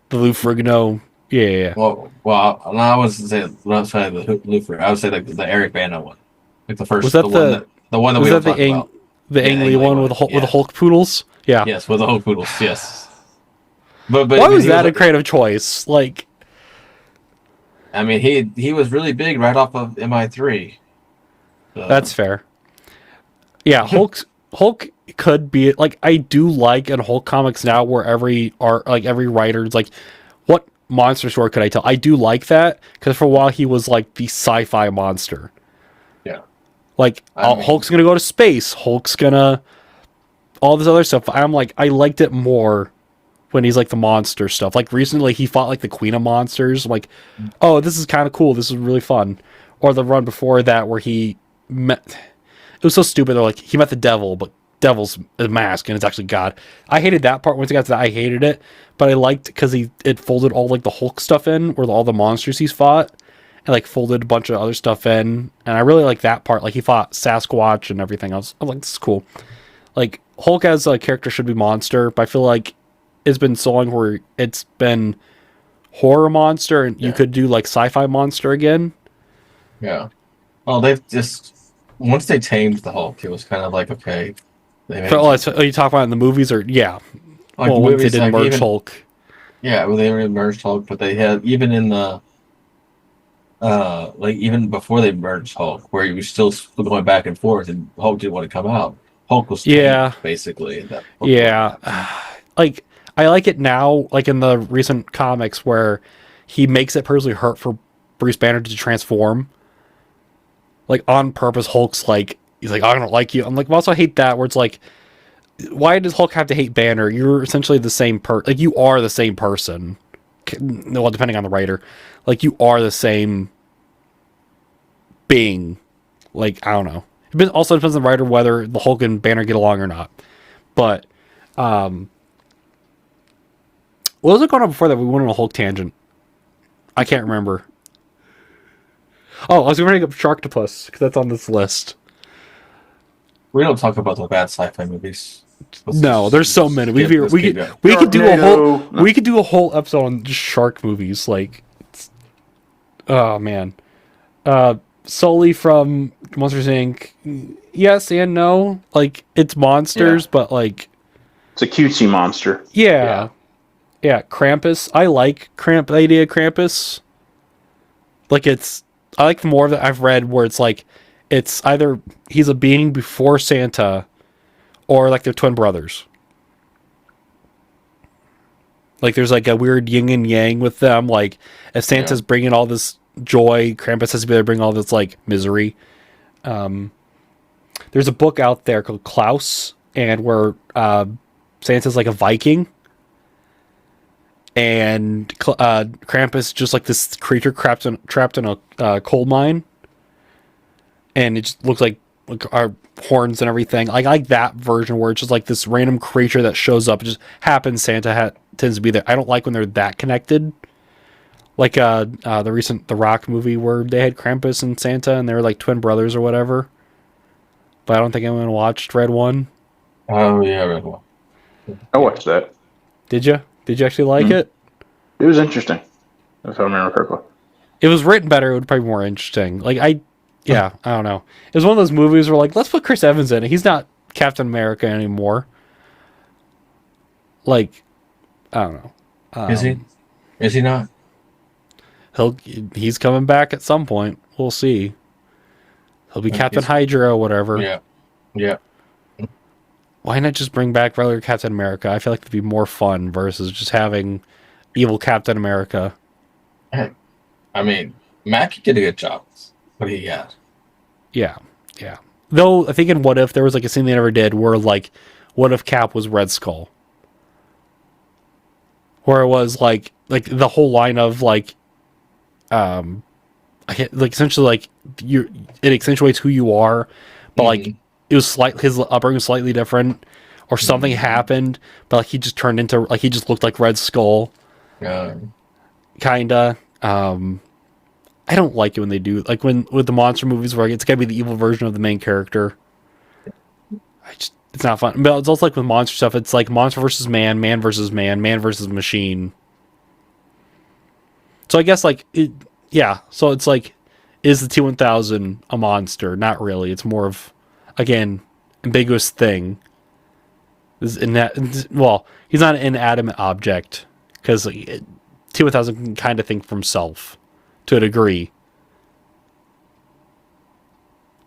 The Lou Ferrigno. Yeah. Well, I was say the Lou Ferrigno. I would say like the Eric Bana one, like the first. Was that the one that we were talking about? The Ang Lee one with the Hulk poodles? Yeah. Yes, with the Hulk poodles. Yes. But why was that a creative choice? Like, I mean, he was really big right off of MI3. So. That's fair. Yeah, Hulk could be like, I do like in Hulk comics now where every writer's like, what monster story could I tell? I do like that because for a while he was like the sci-fi monster. Yeah, like Hulk's gonna go to space. Hulk's gonna all this other stuff. I'm like, I liked it more when he's like the monster stuff. Like recently he fought like the Queen of Monsters. I'm like, oh, this is kind of cool. This is really fun. Or the run before that where he met. It was so stupid. They're like, he met the devil, but devil's a mask and it's actually God. I hated that part. Once it got to that, I hated it. But I liked because it folded all like the Hulk stuff in, where all the monsters he's fought, and like folded a bunch of other stuff in. And I really like that part. Like he fought Sasquatch and everything else. I was like, this is cool. Like Hulk as a character should be monster, but I feel like it's been so long where it's been horror monster, and you could do like sci-fi monster again. Yeah. Well, they've just. Once they tamed the Hulk, it was kind of like, okay. Are you talking about in the movies or like once they did merge Hulk. Yeah, well, they merged Hulk, but they had even in the even before they merged Hulk, where he was still going back and forth, and Hulk didn't want to come out. Hulk was tamed, basically. Like I like it now, like in the recent comics where he makes it personally hurt for Bruce Banner to transform. Like on purpose, Hulk's like, he's like, I don't like you. I'm like, well, also I hate that where it's like, why does Hulk have to hate Banner? You're essentially the same like you are the same person. Well, depending on the writer, like you are the same being. Like, I don't know. It also depends on the writer whether the Hulk and Banner get along or not. But, what was it going on before that? We went on a Hulk tangent. I can't remember. Oh, I was going to bring up Sharktopus because that's on this list. We don't talk about the bad sci-fi movies. There's so many. We could do a whole episode on just shark movies. Like, oh man, Sully from Monsters Inc. Yes and no. Like it's monsters, but like it's a cutesy monster. Yeah. Krampus. I like the idea of Krampus. Like I like more that I've read where it's like it's either he's a being before Santa or like they're twin brothers. Like there's like a weird yin and yang with them. Like if Santa's bringing all this joy, Krampus has to be there to bring all this like misery. There's a book out there called Klaus. and where Santa's like a Viking, and Krampus just like this creature trapped in a coal mine, and it just looks like our horns and everything. I like that version where it's just like this random creature that shows up. It just happens. Santa tends to be there. I don't like when they're that connected. Like the recent The Rock movie where they had Krampus and Santa and they were like twin brothers or whatever. But I don't think anyone watched Red One. Oh yeah, Red One. I watched that. Did you? Did you actually like it? It was interesting, if I remember correctly. It was written better. It would probably be more interesting. Like I don't know. It was one of those movies where like, let's put Chris Evans in it. He's not Captain America anymore. Like, I don't know. Is he? Is he not? He's coming back at some point. We'll see. He'll be Captain Hydra or whatever. Yeah. Yeah. Why not just bring back regular Captain America? I feel like it'd be more fun versus just having evil Captain America. I mean, Mac did a good job. What he got. Yeah. Yeah. Though, I think in What If, there was like a scene they never did where like, what if Cap was Red Skull? Where it was like the whole line of like, essentially like it accentuates who you are, but like it was his upbringing was slightly different, or something happened, but like he just turned into like he just looked like Red Skull, kinda. I don't like it when they do like when with the monster movies where it's gotta be the evil version of the main character. It's not fun. But it's also like with monster stuff. It's like monster versus man, man versus man, man versus machine. So I guess like so it's like, is the T-1000 a monster? Not really. It's more of, again, ambiguous thing. He's not an inanimate object because T-1000 can kind of think for himself to a degree.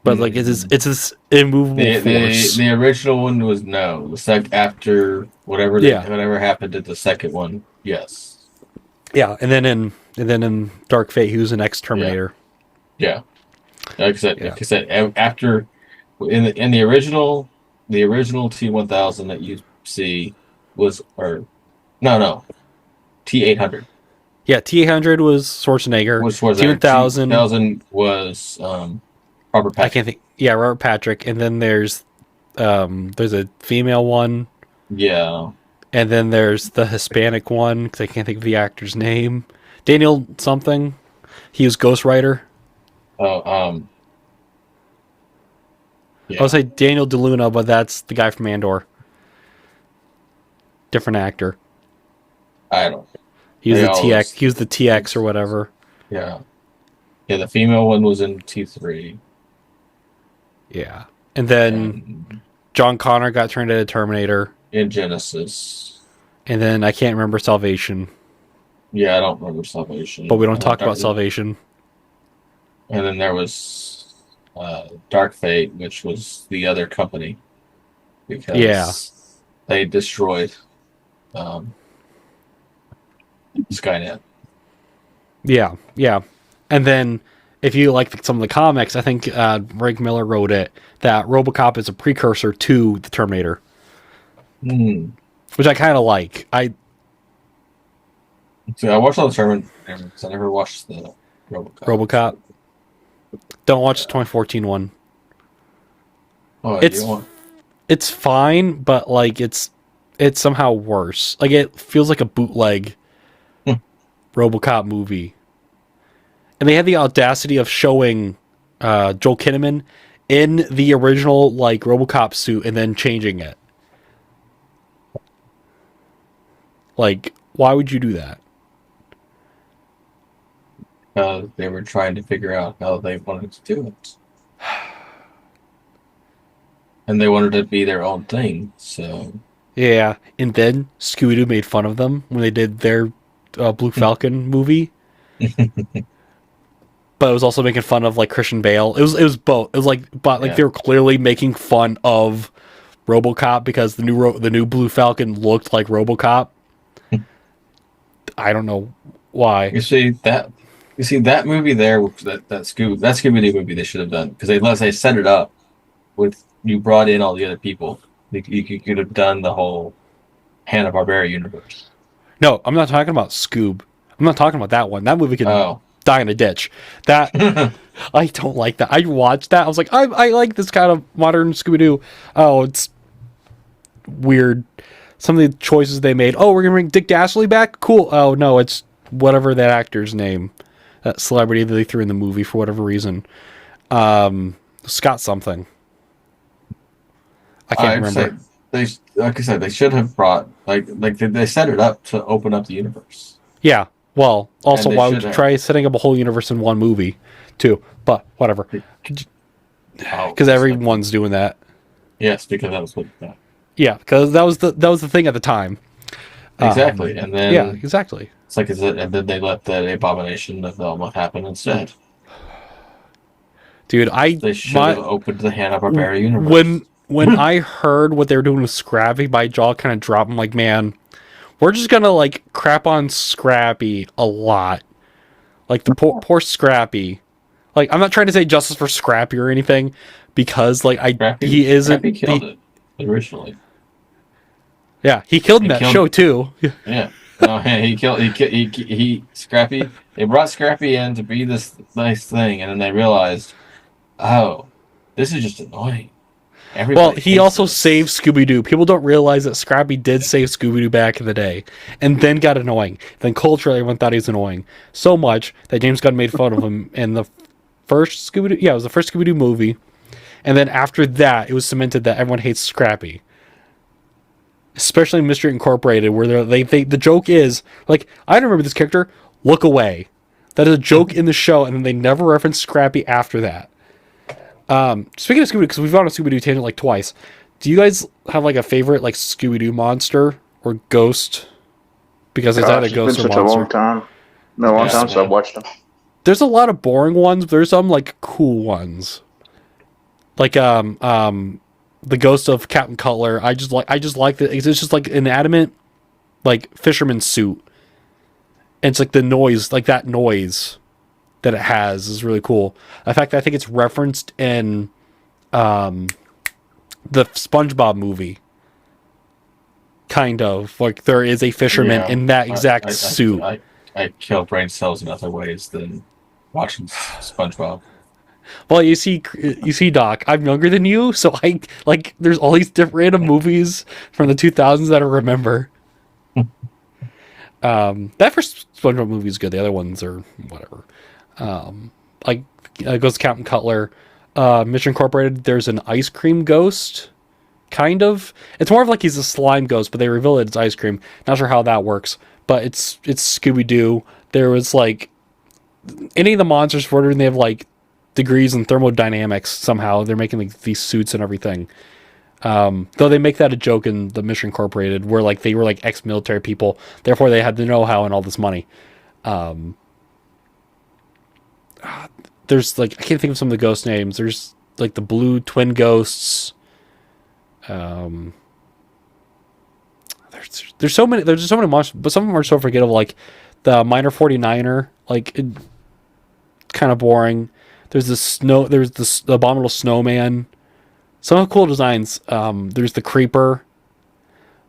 But like it's this immovable force. The original one was no. The after whatever happened to the second one, yes. Yeah, and then in Dark Fate, he was an ex-Terminator. Yeah. Like I said, after in the original T-1000 that you see was T-800. Yeah, T-800 was Schwarzenegger. T-1000 was Robert Patrick. I can't think. Yeah, Robert Patrick, and then there's a female one. Yeah. And then there's the Hispanic one, because I can't think of the actor's name. Daniel something. He was Ghost Rider. Yeah. I would say Daniel DeLuna, but that's the guy from Andor. Different actor. I don't. He was the TX. He was the TX or whatever. Yeah. Yeah, the female one was in T3. Yeah. And then John Connor got turned into Terminator. In Genesis. And then I can't remember Salvation. Yeah, I don't remember Salvation. But we don't talk about Salvation. And then there was Dark Fate, which was the other company. Because they destroyed Skynet. Yeah. Yeah. And then if you like some of the comics, I think Frank Miller wrote it, that RoboCop is a precursor to the Terminator. Which I kind of like. I watched all the Terminator because I never watched the RoboCop. Don't watch the 2014 one. Oh, it's fine, but like it's somehow worse. Like it feels like a bootleg RoboCop movie. And they had the audacity of showing Joel Kinnaman in the original like RoboCop suit and then changing it. Like, why would you do that? They were trying to figure out how they wanted to do it. And they wanted it to be their own thing, so... Yeah, and then Scooby-Doo made fun of them when they did their Blue Falcon movie. But it was also making fun of, like, Christian Bale. It was both. It was like, but like they were clearly making fun of RoboCop because the new Blue Falcon looked like RoboCop. I don't know why. You see that movie there, that Scooby-Doo movie they should have done, because they set it up with, you brought in all the other people You could have done the whole Hanna-Barbera universe. No, I'm not talking about Scoob. I'm not talking about that one. That movie could die in a ditch. That I don't like that. I watched that. I was like, I like this kind of modern Scooby-Doo. Oh, it's weird. Some of the choices they made. Oh, we're gonna bring Dick Dastardly back. Cool. Oh no, it's whatever that actor's name, that celebrity that they threw in the movie for whatever reason. Scott something. I can't remember. Like I said, they should have brought they set it up to open up the universe. Yeah. Well, also, why would you have. try setting up a whole universe in one movie, too? But whatever. Because everyone's doing that. Yes, because that was what. Yeah, because that was the thing at the time. Exactly, and then exactly. It's like, and then they let the abomination of Velma happen instead. Dude, they should have opened the Hanna-Barbera universe. When I heard what they were doing with Scrappy, my jaw kind of dropped. I'm like, man, we're just gonna like crap on Scrappy a lot, like the poor Scrappy. Like, I'm not trying to say justice for Scrappy or anything, because like he isn't. Scrappy killed it originally. Yeah, he killed in that show too. Yeah, no, he Scrappy. They brought Scrappy in to be this nice thing, and then they realized, oh, this is just annoying. Well, he also saved Scooby-Doo. People don't realize that Scrappy did save Scooby-Doo back in the day, and then got annoying. Then culturally, everyone thought he was annoying so much that James Gunn made fun of him in the first Scooby-Doo. Yeah, it was the first Scooby-Doo movie, and then after that, it was cemented that everyone hates Scrappy, especially Mystery Incorporated, where the joke is like, I don't remember this character. Look away. That is a joke in the show, and then they never reference Scrappy after that. Speaking of Scooby-Doo, because we've gone on Scooby-Doo tangent like twice, do you guys have like a favorite like Scooby-Doo monster or ghost? Because it's either ghost or monster. It's been such a long time. No, long time since I've watched them. There's a lot of boring ones, but there's some like cool ones. Like the ghost of Captain Cutler. I just like that. It's just like an adamant like fisherman suit. And it's like the noise, like that noise that it has is really cool. In fact, I think it's referenced in the SpongeBob movie. Kind of. Like there is a fisherman in that exact suit. I kill brain cells in other ways than watching SpongeBob. Well, you see, Doc, I'm younger than you, so I like there's all these different random movies from the 2000s that I remember. That first SpongeBob movie is good. The other ones are whatever. Like Ghost Captain Cutler, Mission Incorporated. There's an ice cream ghost, kind of. It's more of like he's a slime ghost, but they reveal it's ice cream. Not sure how that works, but it's Scooby Doo. There was like any of the monsters for it, and they have like degrees in thermodynamics somehow. They're making like these suits and everything. Though they make that a joke in the Mission Incorporated, where like they were like ex-military people, therefore they had the know-how and all this money. There's like, I can't think of some of the ghost names. There's like the blue twin ghosts. There's so many monsters, but some of them are so forgettable. Like the Minor 49er, like kind of boring. There's the abominable snowman. Some cool designs. There's the creeper,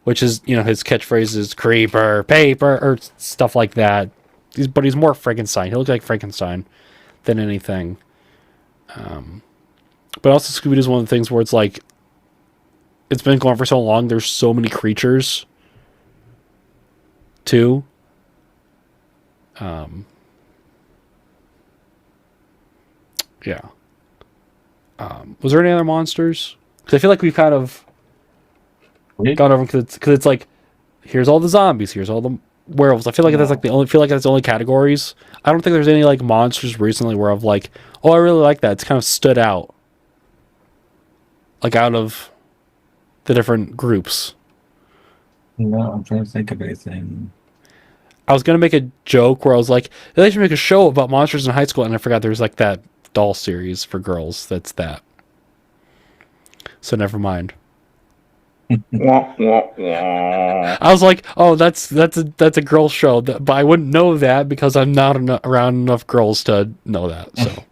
which is, his catchphrase is creeper, paper, or stuff like that. But he's more Frankenstein. He looks like Frankenstein than anything. But also Scooby-Doo is one of the things where it's like, it's been going on for so long. There's so many creatures, too. Yeah. Was there any other monsters? Because I feel like we've kind of gone over, because it's like, here's all the zombies, here's all the werewolves. I feel like that's like that's the only categories. I don't think there's any like monsters recently where I've like, oh, I really like that. It's kind of stood out, like out of the different groups. No, I'm trying to think of anything. I was gonna make a joke where I was like, they should make a show about monsters in high school, and I forgot there was like that doll series for girls. That's that. So never mind. I was like, oh, that's a girl show, but I wouldn't know that because I'm not around enough girls to know that. So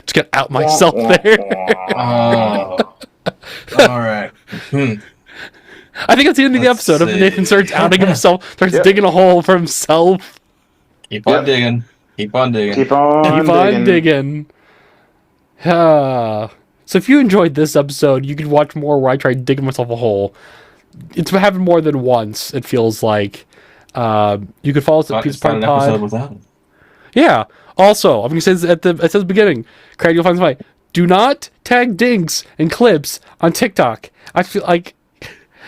just get out myself there. Oh. All right. I think that's the end of the episode. If Nathan starts outing himself, starts digging a hole for himself. Keep on digging. Keep on digging. Keep on digging. So if you enjoyed this episode, you can watch more where I try digging myself a hole. It's happened more than once, it feels like. You could follow us at Pizza Party Pod. Yeah. Also, I'm going to say this at the beginning. Crad, you'll find somebody. Do not tag Dinks and clips on TikTok. I feel like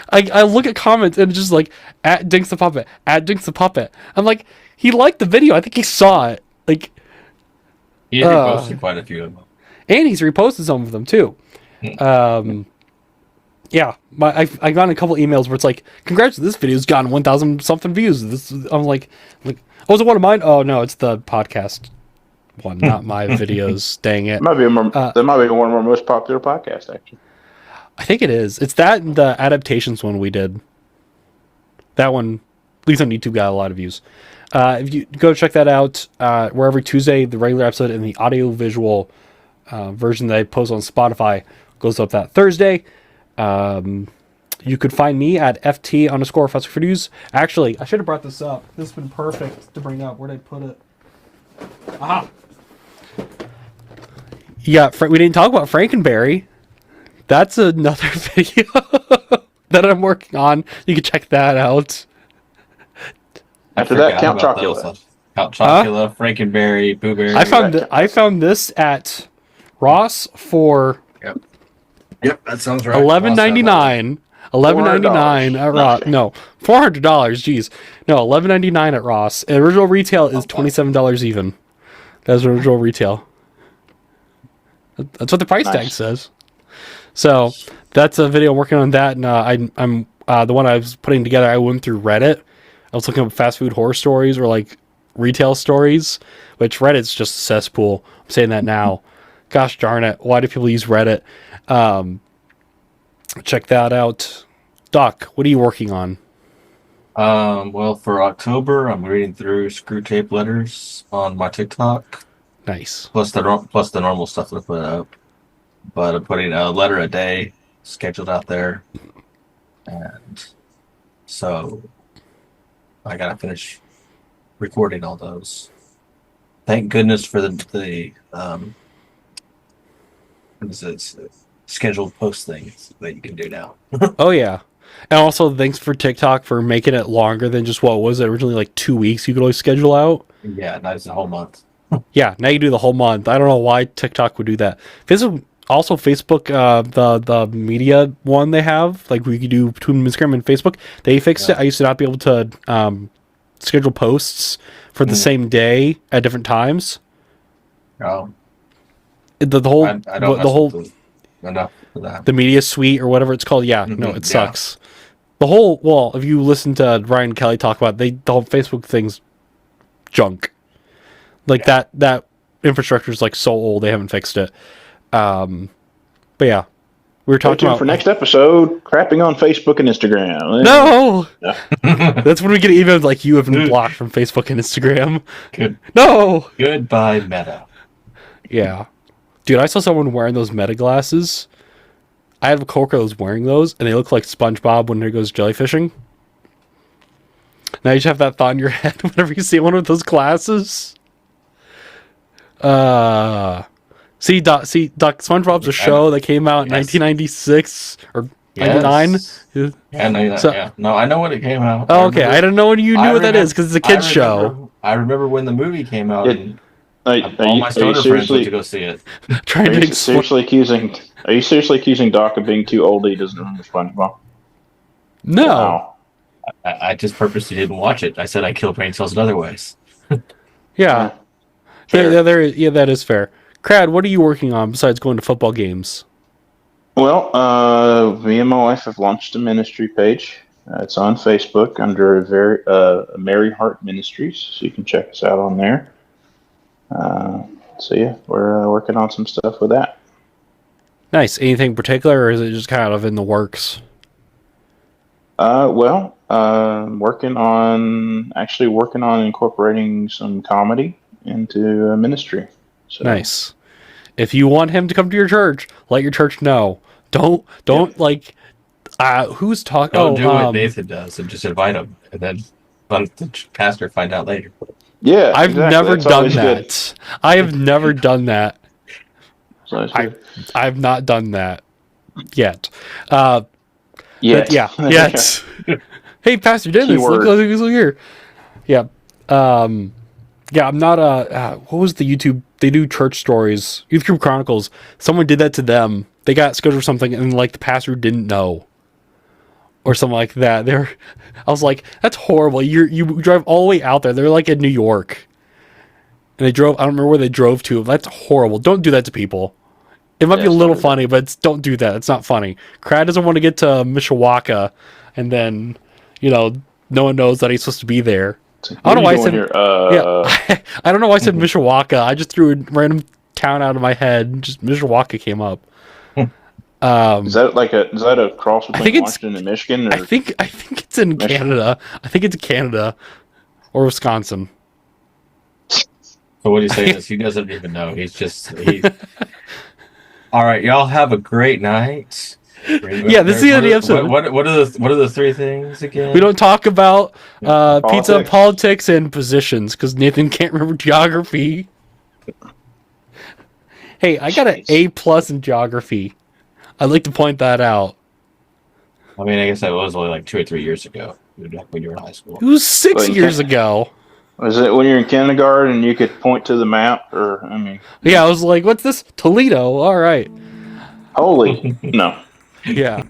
I look at comments and it's just like at Dinks the Puppet, at Dinks the Puppet. I'm like, he liked the video. I think he saw it. Like, he reposted quite a few of them, and he's reposted some of them too. Yeah, I got a couple emails where it's like, congrats, this video's gotten 1,000 something views. I'm like, oh, is it one of mine? Oh no, it's the podcast one, not my videos. Dang it! That might be one of our most popular podcasts, actually. I think it is. It's that and the adaptations one we did. That one, at least on YouTube, got a lot of views. If you go check that out, we're every Tuesday, the regular episode and the audio-visual version that I post on Spotify goes up that Thursday. You could find me at FT_FussForNews. Actually, I should have brought this up. This has been perfect to bring up. Where did I put it? Aha! Yeah, we didn't talk about Frankenberry. That's another video that I'm working on. You can check that out. After that, Count Chocula. Count Chocula, Frankenberry, Boo Berry. I found this at Ross for Yep, that sounds right. $11.99. $11.99 at Ross. No, $400. Jeez, no, $11.99 at Ross. And original retail is $27 even. That's original retail. That's what the price tag says. So that's a video I'm working on that, and I'm the one I was putting together. I went through Reddit. I was looking up fast food horror stories or like retail stories, which Reddit's just a cesspool. I'm saying that now. Gosh darn it! Why do people use Reddit? Check that out. Doc, what are you working on? Well, for October, I'm reading through Screw Tape letters on my TikTok. Nice. Plus the normal stuff that I put up. But I'm putting a letter a day scheduled out there. And so I got to finish recording all those. Thank goodness for the what is it? Scheduled post things that you can do now. Oh, yeah. And also, thanks for TikTok for making it longer than just, what was it, originally like 2 weeks you could always schedule out? Yeah, now it's a whole month. Yeah, now you do the whole month. I don't know why TikTok would do that. Facebook, the media one they have, like we could do between Instagram and Facebook, they fixed it. I used to not be able to schedule posts for the same day at different times. Oh. The whole enough for that. The media suite or whatever it's called. Yeah, no, it sucks. The whole, well, if you listen to Ryan Kelly talk about it, the whole Facebook thing's junk. Like that infrastructure is like so old they haven't fixed it. But yeah, we were talking about for next episode, crapping on Facebook and Instagram. No, that's when we get emails like you have been blocked from Facebook and Instagram. Good. No. Goodbye, Meta. Yeah. Dude, I saw someone wearing those Meta glasses. I have a coworker that was wearing those, and they look like SpongeBob when he goes jellyfishing. Now you just have that thought in your head whenever you see one with those glasses. See, Doc, SpongeBob's a show that came out in 1996 or 99. Yeah, 99. Yeah. No, I know when it came out. Oh, okay. I didn't know when you knew what that is because it's a kid's show. I remember when the movie came out. And all my stoner friends went to go see it. Are you seriously accusing Doc of being too old? He doesn't remember SpongeBob. No, wow. I just purposely didn't watch it. I said I kill brain cells in other ways. Yeah, that is fair. Crad, what are you working on besides going to football games? Well, me and my wife have launched a ministry page. It's on Facebook under Mary Heart Ministries, so you can check us out on there. So yeah, we're working on some stuff with that. Nice. Anything particular, or is it just kind of in the works? Working on incorporating some comedy into ministry. So. Nice. If you want him to come to your church, let your church know. Don't Who's talking? Don't do what Nathan does and just invite him, and then let the pastor find out later. Yeah, I've exactly. never That's done always that. good. I have never done that. It's always good. I've not done that yet. Yeah. But yeah, yet. Hey, Pastor Dennis, look Keyword. who's here. Yeah. Yeah, I'm not what was the YouTube? They do church stories, Youth Group Chronicles. Someone did that to them. They got scheduled for something, and like the pastor didn't know, or something like that. I was like, that's horrible. You drive all the way out there. They're like in New York, and they drove. I don't remember where they drove to. That's horrible. Don't do that to people. It might be a little funny, but don't do that. It's not funny. Crad doesn't want to get to Mishawaka, and then no one knows that he's supposed to be there. I don't know why I said yeah. I don't know why I said Mishawaka. I just threw a random town out of my head. And just Mishawaka came up. Is that a cross between Washington and Michigan? Or? I think it's in Canada. I think it's Canada or Wisconsin. So what he's saying is he doesn't even know. All right, y'all have a great night. Yeah, this is the end of the episode. What are the three things again? We don't talk about pizza, politics, and positions because Nathan can't remember geography. Hey, I got an A+ in geography. I'd like to point that out. I mean, I guess that was only like 2 or 3 years ago when you were in high school. It was 6 years ago. Was it when you were in kindergarten and you could point to the map? Or I mean, yeah, I was like, "What's this? Toledo? All right." Holy no. Yeah.